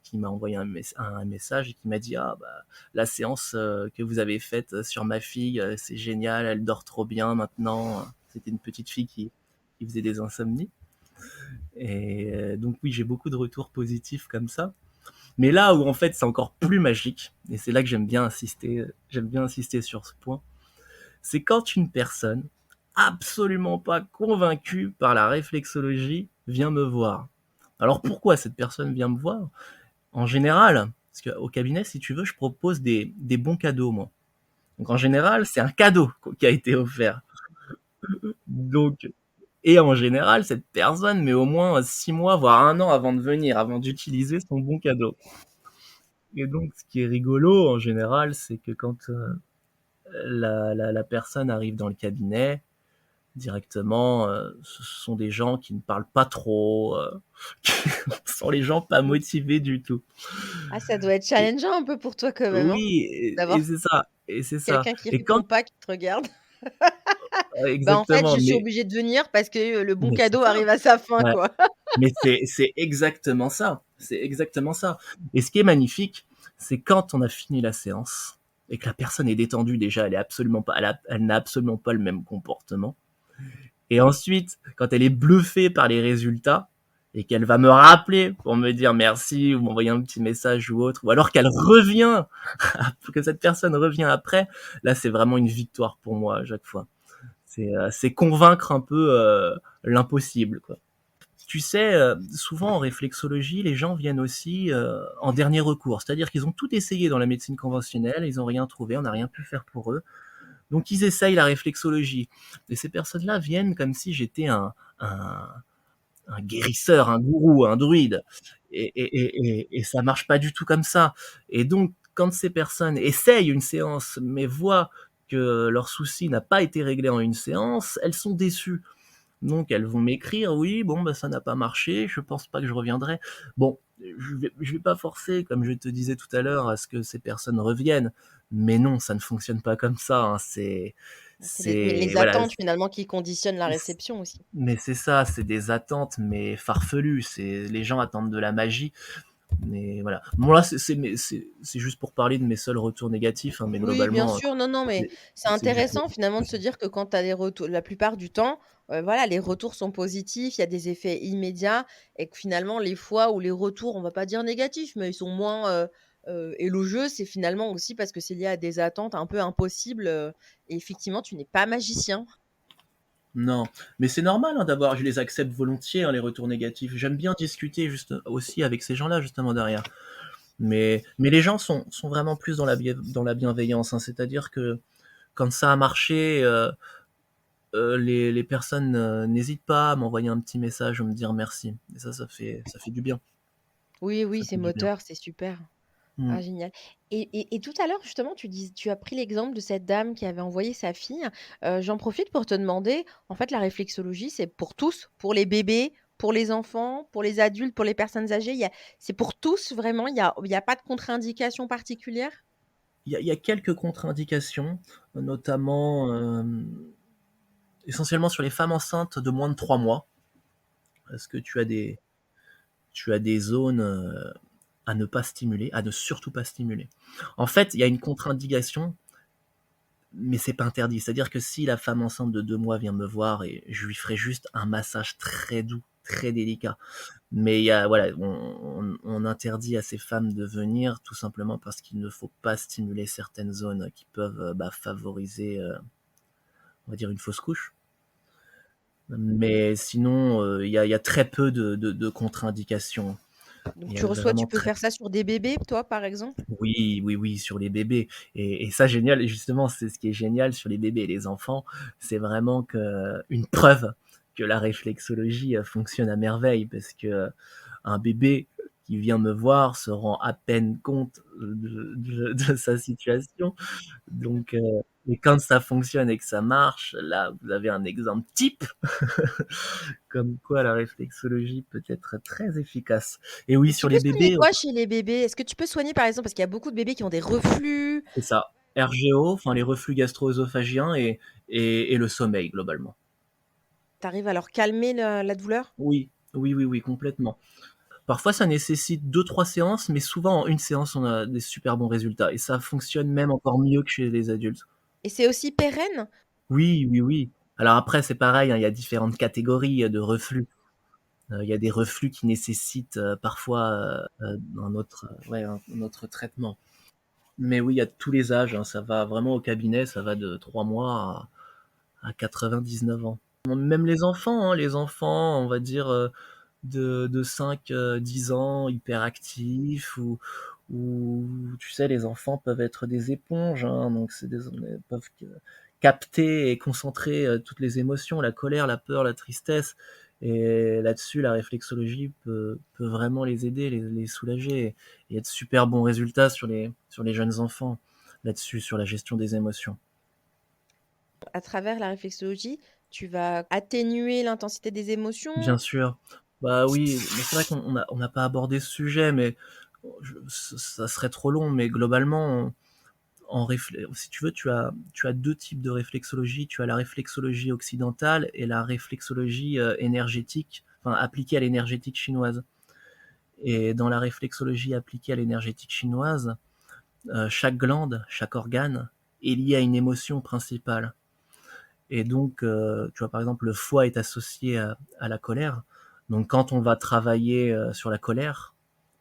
qui m'a envoyé un message et qui m'a dit la séance que vous avez faite sur ma fille, c'est génial, elle dort trop bien maintenant. C'était une petite fille qui faisait des insomnies. Et donc oui, j'ai beaucoup de retours positifs comme ça. Mais là où en fait c'est encore plus magique, et c'est là que j'aime bien insister sur ce point, c'est quand une personne absolument pas convaincue par la réflexologie vient me voir. Alors pourquoi cette personne vient me voir? En général, parce qu'au cabinet, si tu veux, je propose des bons cadeaux, moi. Donc en général, c'est un cadeau qui a été offert. Donc, et en général, cette personne met au moins 6 mois, voire 1 an avant de venir, avant d'utiliser son bon cadeau. Et donc, ce qui est rigolo, en général, c'est que quand la personne arrive dans le cabinet, directement, ce sont des gens qui ne parlent pas trop, ce sont les gens pas motivés du tout. Ah, ça doit être Et, challengeant un peu pour toi quand même, hein, oui, d'avoir c'est ça, et c'est ça. quelqu'un qui Et quand répond pas, qui te regarde. Bah, en fait, exactement, je suis obligée de venir parce que le bon mais c'est cadeau ça. arrive à sa fin, Ouais. quoi. Mais c'est exactement ça. C'est exactement ça. Et ce qui est magnifique, c'est quand on a fini la séance et que la personne est détendue déjà, elle n'a absolument pas le même comportement. Et ensuite, quand elle est bluffée par les résultats et qu'elle va me rappeler pour me dire merci ou m'envoyer un petit message ou autre, ou alors qu'elle revient, que cette personne revient après, là c'est vraiment une victoire pour moi à chaque fois. C'est convaincre un peu l'impossible, quoi. Tu sais, souvent en réflexologie, les gens viennent aussi en dernier recours, c'est-à-dire qu'ils ont tout essayé dans la médecine conventionnelle, ils n'ont rien trouvé, on n'a rien pu faire pour eux. Donc ils essayent la réflexologie. Et ces personnes-là viennent comme si j'étais un guérisseur, un gourou, un druide. Et ça marche pas du tout comme ça. Et donc, quand ces personnes essayent une séance, mais voient que leur souci n'a pas été réglé en une séance, elles sont déçues. Donc elles vont m'écrire, oui, bon, ça n'a pas marché, je pense pas que je reviendrai. Bon, je vais pas forcer, comme je te disais tout à l'heure, à ce que ces personnes reviennent. Mais non, ça ne fonctionne pas comme ça, hein. C'est les Voilà. attentes finalement qui conditionnent la réception aussi. Mais c'est ça, c'est des attentes, mais farfelues. Les gens attendent de la magie. Mais voilà. Bon, là, c'est juste pour parler de mes seuls retours négatifs, hein, mais Oui, bien globalement, sûr. Non, non, mais c'est c'est c'est juste. intéressant finalement de se dire que quand tu as des retours la plupart du temps, voilà, les retours sont positifs, il y a des effets immédiats et que finalement les fois où les retours, on va pas dire négatifs, mais ils sont moins, élogieux, c'est finalement aussi parce que c'est lié à des attentes un peu impossibles, et effectivement tu n'es pas magicien. Non, mais c'est normal hein, je les accepte volontiers, hein, les retours négatifs. J'aime bien discuter juste aussi avec ces gens-là, justement, derrière. Mais les gens sont vraiment plus dans la bienveillance, hein. C'est-à-dire que quand ça a marché, les personnes n'hésitent pas à m'envoyer un petit message ou me dire merci. Et ça fait du bien. Oui, oui, Ça c'est fait du bien. moteur, c'est super. Ah Mm. génial. Et tout à l'heure justement tu as pris l'exemple de cette dame qui avait envoyé sa fille. J'en profite pour te demander, en fait la réflexologie c'est pour tous, pour les bébés, pour les enfants, pour les adultes, pour les personnes âgées, c'est pour tous vraiment, il y a pas de contre-indication particulière? Il y a quelques contre-indications, notamment essentiellement sur les femmes enceintes de moins de 3 mois, parce que tu as des zones à ne pas stimuler, à ne surtout pas stimuler. En fait, il y a une contre-indication, mais c'est pas interdit. C'est-à-dire que si la femme enceinte de 2 mois vient me voir, et je lui ferai juste un massage très doux, très délicat. Mais il y a, voilà, on interdit à ces femmes de venir tout simplement parce qu'il ne faut pas stimuler certaines zones qui peuvent favoriser, on va dire, une fausse couche. Mais sinon, il y a très peu de contre-indications. Donc Il y tu a reçois vraiment tu peux très. faire ça sur des bébés toi par exemple? Oui, oui, oui, sur les bébés. Et ça, génial, justement, c'est ce qui est génial sur les bébés et les enfants, c'est vraiment une preuve que la réflexologie fonctionne à merveille, parce que un bébé qui vient me voir se rend à peine compte de sa situation. Donc, et quand ça fonctionne et que ça marche, là, vous avez un exemple type, comme quoi la réflexologie peut être très efficace. Et oui, Et tu sur peux les soigner bébés, quoi chez les bébés? Est-ce que tu peux soigner par exemple parce qu'il y a beaucoup de bébés qui ont des reflux? c'est ça. RGO, enfin les reflux gastro-œsophagiens et le sommeil globalement. Tu arrives à leur calmer la douleur? Oui, oui, oui, oui, complètement. Parfois, ça nécessite deux, trois séances, mais souvent en une séance, on a des super bons résultats. Et ça fonctionne même encore mieux que chez les adultes. Et c'est aussi pérenne? Oui, oui, oui. Alors après, c'est pareil, hein, il y a différentes catégories de reflux. Il y a des reflux qui nécessitent parfois un autre traitement. Mais oui, il y a tous les âges, hein, ça va vraiment au cabinet, ça va de 3 mois à 99 ans. Même les enfants, on va dire de 5 10 ans, hyperactifs, ou tu sais, les enfants peuvent être des éponges, hein, donc ils peuvent capter et concentrer toutes les émotions, la colère, la peur, la tristesse. Et là-dessus, la réflexologie peut vraiment les aider, les soulager. Et il y a de super bons résultats sur les jeunes enfants là-dessus, sur la gestion des émotions. À travers la réflexologie, tu vas atténuer l'intensité des Bien émotions? sûr. Bah oui, mais c'est vrai on n'a pas abordé ce sujet, mais ça serait trop long. Mais globalement, si tu veux, tu as deux types de réflexologie. Tu as la réflexologie occidentale et la réflexologie énergétique, enfin appliquée à l'énergétique chinoise. Et dans la réflexologie appliquée à l'énergétique chinoise, chaque glande, chaque organe est lié à une émotion principale. Et donc, tu vois, par exemple, le foie est associé à la colère. Donc, quand on va travailler sur la colère,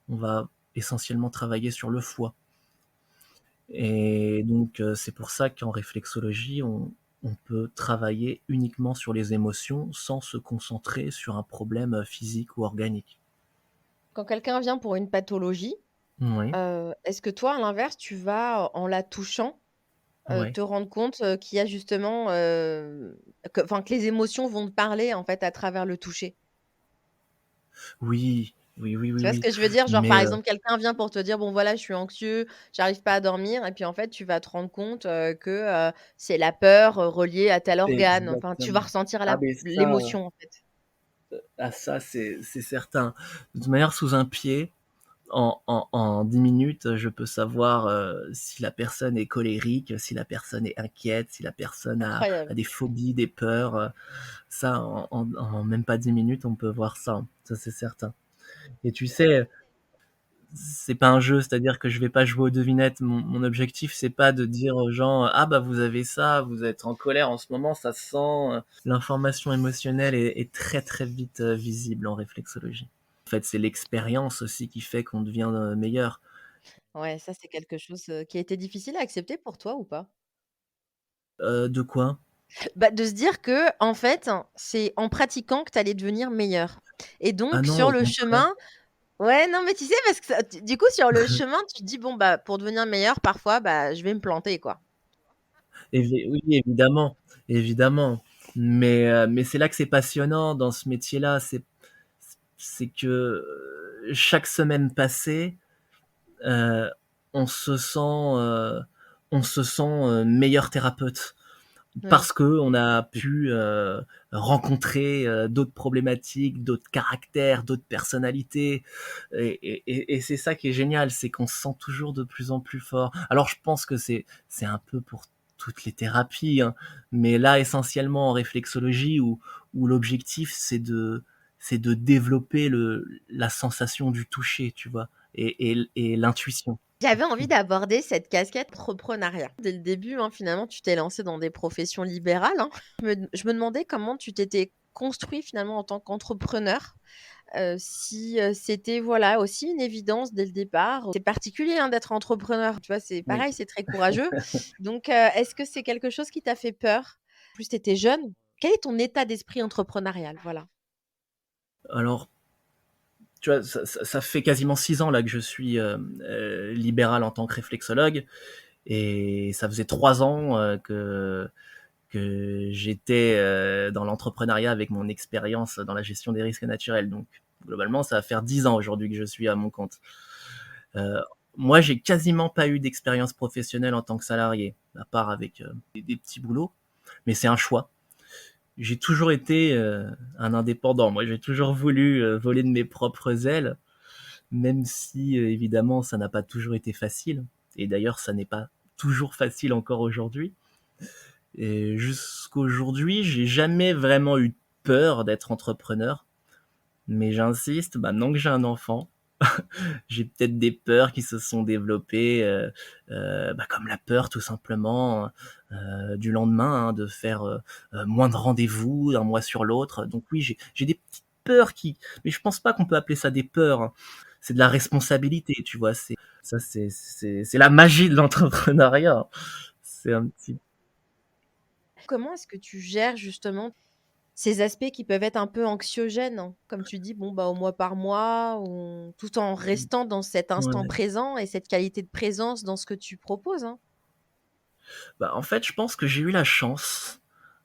on va essentiellement travailler sur le foie. Et donc, c'est pour ça qu'en réflexologie, on peut travailler uniquement sur les émotions sans se concentrer sur un problème physique ou organique. Quand quelqu'un vient pour une pathologie, Oui, est-ce que toi, à l'inverse, tu vas, en la touchant, oui. te rendre compte, qu'il y a justement, que les émotions vont te parler, en fait, à travers le toucher? Oui, oui, oui, oui, Tu vois ce oui. que je veux dire? Genre, par Mais exemple, quelqu'un vient pour te dire: «Bon, voilà, je suis anxieux, j'arrive pas à dormir» et puis, en fait, tu vas te rendre compte, que, c'est la peur, reliée à tel organe. Enfin, tu vas exactement. ressentir Ah, la mais l'émotion, en fait. ça, c'est certain. De toute manière, sous un pied, en 10 minutes, je peux savoir si la personne est colérique, si la personne est inquiète, si la personne a Incroyable. des phobies, des peurs. Ça, en même pas 10 minutes, on peut voir ça. Ça, c'est certain. Et tu sais, c'est pas un jeu, c'est-à-dire que je vais pas jouer aux devinettes. Mon objectif, c'est pas de dire aux gens, ah bah vous avez ça, vous êtes en colère en ce moment, ça se sent. L'information émotionnelle est très très vite visible en réflexologie. En fait, c'est l'expérience aussi qui fait qu'on devient meilleur. Ouais, ça, c'est quelque chose, qui a été difficile à accepter pour toi ou pas? De quoi? Bah, de se dire que en fait, c'est en pratiquant que tu allais devenir meilleur et Ah donc non, sur au le contraire. chemin, Ouais, non, mais tu sais, parce que du coup, sur le chemin, tu te dis, bon, bah, pour devenir meilleur, parfois, bah, je vais me planter, quoi. Oui, évidemment, évidemment. Mais c'est là que c'est passionnant dans ce métier-là, c'est que chaque semaine passée, euh, on se sent, meilleur thérapeute Oui. parce que on a pu rencontrer d'autres problématiques, d'autres caractères, d'autres personnalités, et c'est ça qui est génial, c'est qu'on se sent toujours de plus en plus fort. Alors je pense que c'est un peu pour toutes les thérapies, hein, mais là essentiellement en réflexologie où l'objectif c'est de développer la sensation du toucher, tu vois, et l'intuition. J'avais envie d'aborder cette casquette entrepreneuriat. Dès le début, hein, finalement, tu t'es lancé dans des professions libérales, hein. Je me demandais comment tu t'étais construit finalement en tant qu'entrepreneur, si, c'était, voilà, aussi une évidence dès le départ. C'est particulier, hein, d'être entrepreneur, tu vois? C'est Oui. pareil, c'est très courageux. Donc, est-ce que c'est quelque chose qui t'a fait peur? En plus, tu étais jeune. Quel est ton état d'esprit entrepreneurial? Voilà. Alors, tu vois, ça fait quasiment 6 ans là que je suis libéral en tant que réflexologue, et ça faisait 3 ans que j'étais dans l'entrepreneuriat avec mon expérience dans la gestion des risques naturels. Donc, globalement, ça va faire 10 ans aujourd'hui que je suis à mon compte. Euh, Moi, j'ai quasiment pas eu d'expérience professionnelle en tant que salarié, à part avec des petits boulots, mais c'est un choix. J'ai toujours été un indépendant. Moi, j'ai toujours voulu voler de mes propres ailes, même si évidemment ça n'a pas toujours été facile. Et d'ailleurs, ça n'est pas toujours facile encore aujourd'hui. Et jusqu'aujourd'hui, j'ai jamais vraiment eu peur d'être entrepreneur. Mais j'insiste, maintenant que j'ai un enfant, j'ai peut-être des peurs qui se sont développées, comme la peur tout simplement du lendemain, hein, de faire moins de rendez-vous d'un mois sur l'autre. Donc oui, j'ai des petites peurs mais je pense pas qu'on peut appeler ça des peurs, hein. C'est de la responsabilité, tu vois. C'est la magie de l'entrepreneuriat. C'est un petit. Comment est-ce que tu gères justement ces aspects qui peuvent être un peu anxiogènes, hein? Comme tu dis, bon, bah, au mois par mois ou tout en restant dans cet instant Ouais. présent et cette qualité de présence dans ce que tu proposes, hein? Bah, en fait, je pense que j'ai eu la chance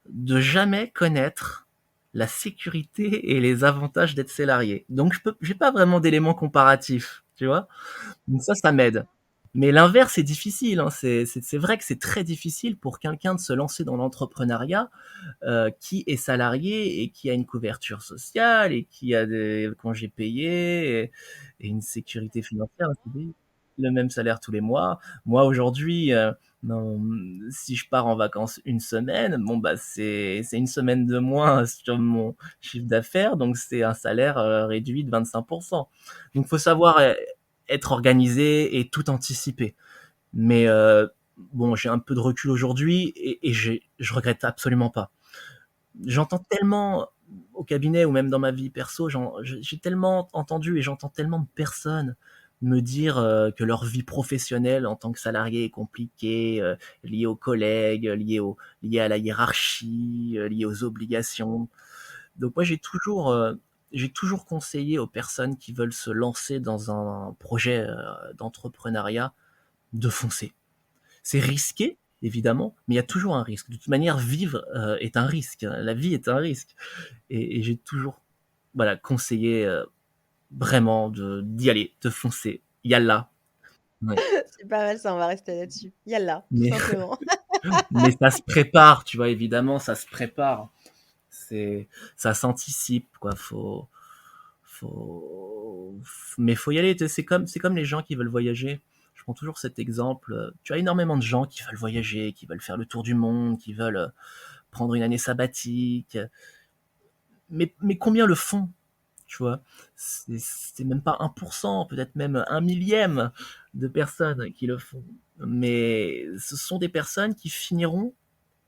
de jamais connaître la sécurité et les avantages d'être salarié. Donc, j'ai pas vraiment d'éléments comparatifs, tu vois. Donc ça m'aide. Mais l'inverse est difficile, hein. C'est vrai que c'est très difficile pour quelqu'un de se lancer dans l'entrepreneuriat qui est salarié et qui a une couverture sociale et qui a des congés payés et une sécurité financière, le même salaire tous les mois. Moi aujourd'hui, non, si je pars en vacances une semaine, bon bah c'est une semaine de moins sur mon chiffre d'affaires, donc c'est un salaire réduit de 25%. Donc faut savoir être organisé et tout anticiper. Mais bon, j'ai un peu de recul aujourd'hui et je regrette absolument pas. J'entends tellement au cabinet ou même dans ma vie perso, j'ai tellement entendu et j'entends tellement de personnes me dire que leur vie professionnelle en tant que salarié est compliquée, liée aux collègues, liée à la hiérarchie, liée aux obligations. Donc moi j'ai toujours conseillé aux personnes qui veulent se lancer dans un projet d'entrepreneuriat de foncer. C'est risqué, évidemment, mais il y a toujours un risque. De toute manière, vivre est un risque. La vie est un risque. Et j'ai toujours voilà, conseillé vraiment d'y aller, de foncer. Yalla. Ouais. C'est pas mal ça, on va rester là-dessus. Yallah, tout Mais, simplement. mais ça se prépare, tu vois, évidemment, ça se prépare. Ça s'anticipe, quoi. Faut, mais faut y aller. C'est comme les gens qui veulent voyager. Je prends toujours cet exemple. Tu as énormément de gens qui veulent voyager, qui veulent faire le tour du monde, qui veulent prendre une année sabbatique. Mais combien le font, tu vois? C'est même pas 1%, peut-être même un millième de personnes qui le font. Mais ce sont des personnes qui finiront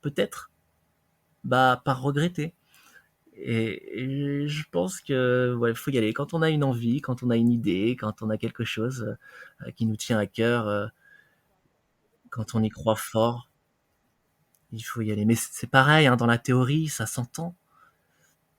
peut-être par regretter. Et je pense que ouais, faut y aller. Quand on a une envie, quand on a une idée, quand on a quelque chose qui nous tient à cœur, quand on y croit fort, il faut y aller. Mais c'est pareil, hein, dans la théorie, ça s'entend.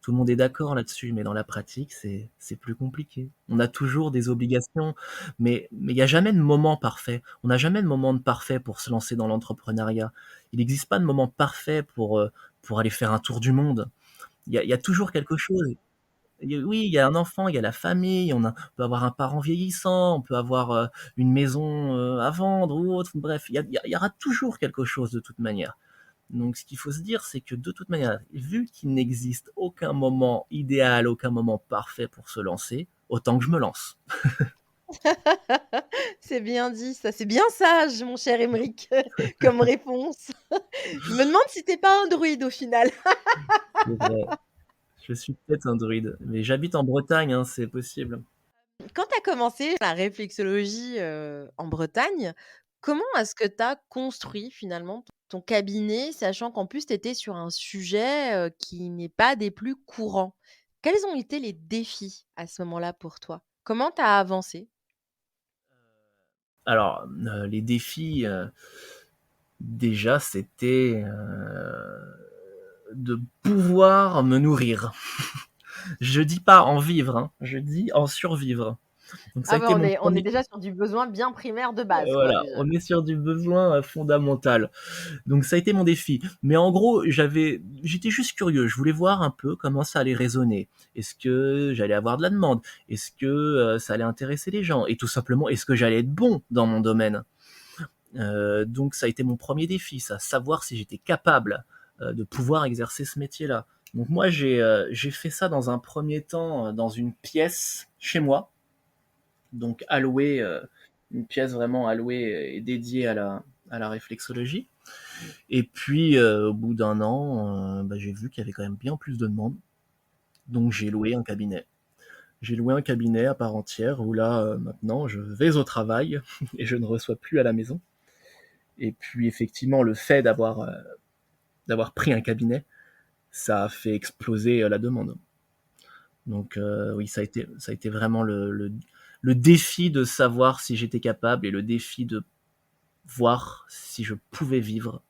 Tout le monde est d'accord là-dessus, mais dans la pratique, c'est plus compliqué. On a toujours des obligations, mais il y a jamais de moment parfait. On n'a jamais de moment de parfait pour se lancer dans l'entrepreneuriat. Il n'existe pas de moment parfait pour aller faire un tour du monde. Il y a toujours quelque chose. Oui, il y a un enfant, il y a la famille, on peut avoir un parent vieillissant, on peut avoir, une maison, à vendre ou autre. Bref, il y aura toujours quelque chose de toute manière. Donc ce qu'il faut se dire, c'est que de toute manière, vu qu'il n'existe aucun moment idéal, aucun moment parfait pour se lancer, autant que je me lance. C'est bien dit ça, c'est bien sage mon cher Émeric comme réponse. Je me demande si tu es pas un druide au final? C'est vrai, je suis peut-être un druide, mais j'habite en Bretagne, hein, c'est possible. Quand tu as commencé la réflexologie, en Bretagne, comment est-ce que tu as construit finalement ton cabinet, sachant qu'en plus tu étais sur un sujet, qui n'est pas des plus courants? Quels ont été les défis à ce moment-là pour toi? Comment tu as avancé? Alors, les défis, déjà, c'était, de pouvoir me nourrir. Je dis pas en vivre, hein, je dis en survivre. Donc ça a Ah bah, été on mon est on est premier. déjà sur du besoin bien primaire de base quoi Voilà, déjà. on est sur du besoin, fondamental. Donc ça a été mon défi. Mais en gros, j'étais juste curieux. Je voulais voir un peu comment ça allait résonner. Est-ce que j'allais avoir de la demande? Est-ce que ça allait intéresser les gens? Et tout simplement, est-ce que j'allais être bon dans mon domaine? Donc ça a été mon premier défi, ça, savoir si j'étais capable de pouvoir exercer ce métier-là. Donc moi, j'ai fait ça dans un premier temps dans une pièce chez moi, donc allouée, une pièce vraiment allouée et dédiée à la réflexologie. Et puis, au bout d'un an, bah, j'ai vu qu'il y avait quand même bien plus de demandes. Donc, j'ai loué un cabinet. J'ai loué un cabinet à part entière où là, maintenant, je vais au travail et je ne reçois plus à la maison. Et puis, effectivement, le fait d'avoir pris un cabinet, ça a fait exploser la demande. Donc, oui, ça a été vraiment le défi de savoir si j'étais capable et le défi de voir si je pouvais vivre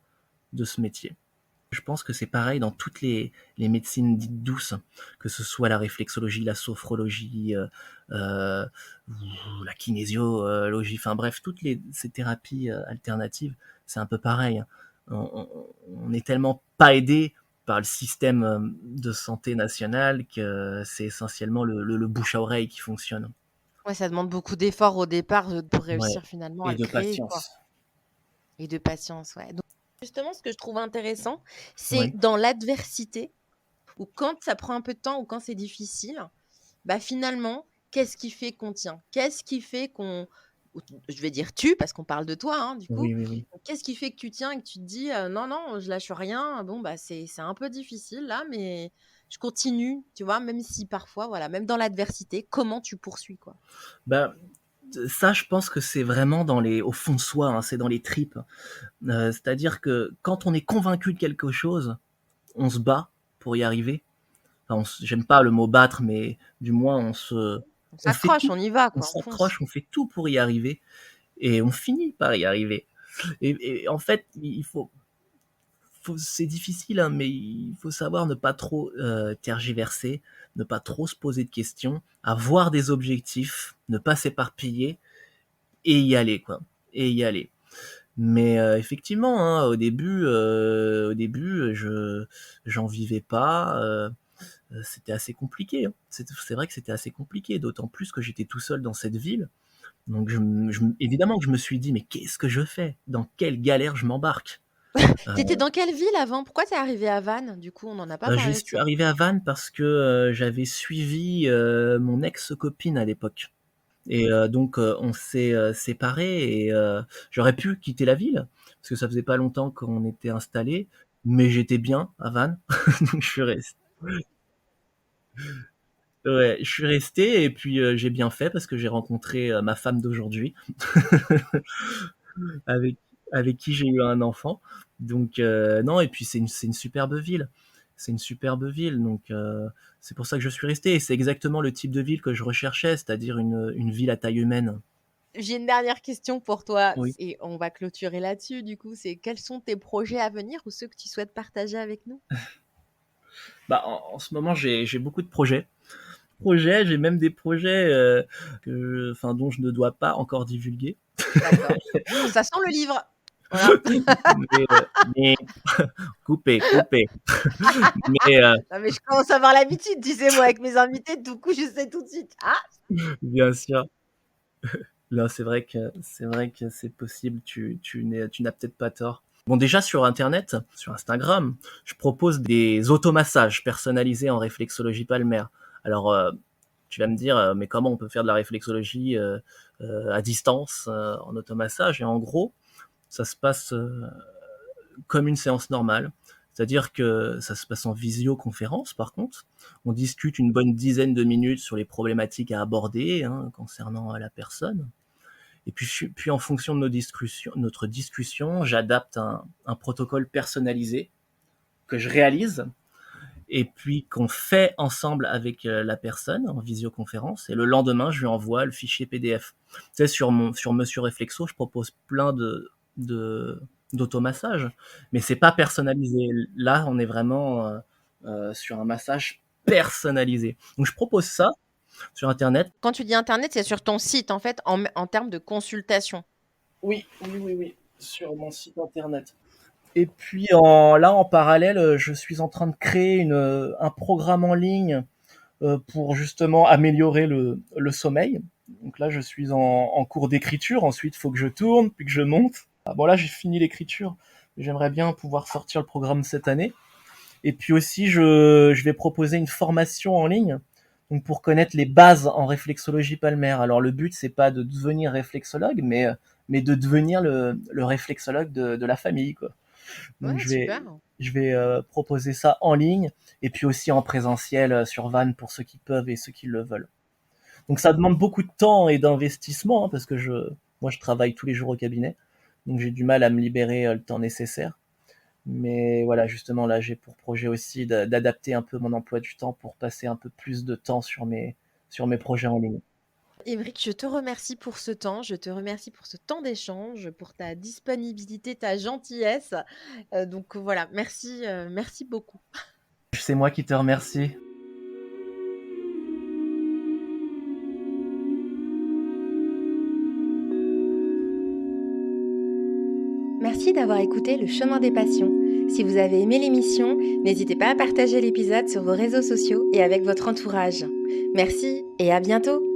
de ce métier. Je pense que c'est pareil dans toutes les médecines dites douces, que ce soit la réflexologie, la sophrologie, euh, ou la kinésiologie, enfin bref, ces thérapies alternatives, c'est un peu pareil. On est tellement pas aidé par le système de santé national que c'est essentiellement le bouche à oreille qui fonctionne. Ouais, ça demande beaucoup d'efforts au départ, pour Ouais. réussir finalement à Et le de créer quoi patience. et de patience, ouais. Donc justement ce que je trouve intéressant, c'est Ouais. dans l'adversité ou quand ça prend un peu de temps ou quand c'est difficile, bah, finalement, qu'est-ce qui fait qu'on tient? Qu'est-ce qui fait qu'on ou je vais dire «tu» parce qu'on parle de toi, hein, du coup. Oui, oui, oui. Qu'est-ce qui fait que tu tiens et que tu te dis: «Non, non, je lâche rien. Bon, bah, c'est un peu difficile là, mais je continue», tu vois? Même si parfois, voilà, même dans l'adversité, comment tu poursuis, quoi? Bah, ça, je pense que c'est vraiment au fond de soi, hein, c'est dans les tripes. C'est-à-dire que quand on est convaincu de quelque chose, on se bat pour y arriver. Enfin, j'aime pas le mot battre, mais du moins On on fait s'accroche, tout, on y va, on quoi, on fonce. s'accroche, on fait tout pour y arriver et on finit par y arriver. Et en fait, c'est difficile, hein, mais il faut savoir ne pas trop tergiverser, ne pas trop se poser de questions, avoir des objectifs, ne pas s'éparpiller et y aller, quoi. Et y aller. Mais effectivement, hein, au début, j'en vivais pas. C'était assez compliqué, hein. C'est vrai que c'était assez compliqué, d'autant plus que j'étais tout seul dans cette ville. Donc, évidemment que je me suis dit, mais qu'est-ce que je fais? Dans quelle galère je m'embarque? Euh, Tu étais dans quelle ville avant? Pourquoi tu es arrivé à Vannes? Du coup, on n'en a pas je parlé de suis ça. arrivé à Vannes parce que j'avais suivi mon ex-copine à l'époque. Et donc, on s'est séparés et j'aurais pu quitter la ville parce que ça faisait pas longtemps qu'on était installés, mais j'étais bien à Vannes, donc je suis resté. Ouais, je suis resté et puis j'ai bien fait parce que j'ai rencontré ma femme d'aujourd'hui, avec avec qui j'ai eu un enfant. Donc non, et puis c'est une superbe ville. C'est une superbe ville, donc c'est pour ça que je suis resté. Et c'est exactement le type de ville que je recherchais, c'est-à-dire une ville à taille humaine. J'ai une dernière question pour toi Oui. et on va clôturer là-dessus du coup, c'est quels sont tes projets à venir ou ceux que tu souhaites partager avec nous? Bah, en ce moment, j'ai beaucoup de projets. J'ai même des projets dont je ne dois pas encore divulguer. D'accord. Ça sent le livre. Voilà. Mais coupez. Mais Non, mais je commence à avoir l'habitude, tu sais, moi, avec mes invités, du coup, je sais tout de suite. Ah, bien sûr. Là, c'est vrai que c'est possible. Tu n'as peut-être pas tort. Bon, déjà sur Internet, sur Instagram, je propose des automassages personnalisés en réflexologie palmaire. Alors, tu vas me dire, mais comment on peut faire de la réflexologie à distance en automassage? Et en gros, ça se passe comme une séance normale. C'est-à-dire que ça se passe en visioconférence, par contre. On discute une bonne dizaine de minutes sur les problématiques à aborder concernant la personne. Et puis en fonction de notre discussion, j'adapte un protocole personnalisé que je réalise et puis qu'on fait ensemble avec la personne en visioconférence. Et le lendemain, je lui envoie le fichier PDF. Tu sais, sur Monsieur Réflexo, je propose plein de d'automassage, mais c'est pas personnalisé. Là, on est vraiment sur un massage personnalisé. Donc, je propose ça sur Internet. quand tu dis Internet, c'est sur ton site, en fait, en termes de consultation. Oui, sur mon site Internet. Et puis en parallèle, je suis en train de créer un programme en ligne pour justement améliorer le sommeil. Donc là, je suis en cours d'écriture. Ensuite, il faut que je tourne, puis que je monte. Ah, bon, là, j'ai fini l'écriture. J'aimerais bien pouvoir sortir le programme cette année. Et puis aussi, je vais proposer une formation en ligne, donc pour connaître les bases en réflexologie palmaire. Alors le but, c'est pas de devenir réflexologue, mais de devenir le réflexologue de la famille, quoi. Donc Ouais, super. je vais proposer ça en ligne et puis aussi en présentiel sur Vannes pour ceux qui peuvent et ceux qui le veulent. Donc ça demande beaucoup de temps et d'investissement parce que moi je travaille tous les jours au cabinet, donc j'ai du mal à me libérer le temps nécessaire. Mais voilà, justement là j'ai pour projet aussi d'adapter un peu mon emploi du temps pour passer un peu plus de temps sur mes projets en ligne. Émeric, je te remercie pour ce temps, je te remercie pour ce temps d'échange, pour ta disponibilité, ta gentillesse. Donc voilà, merci, merci beaucoup. C'est moi qui te remercie. Merci d'avoir écouté Le Chemin des Passions. Si vous avez aimé l'émission, n'hésitez pas à partager l'épisode sur vos réseaux sociaux et avec votre entourage. Merci et à bientôt.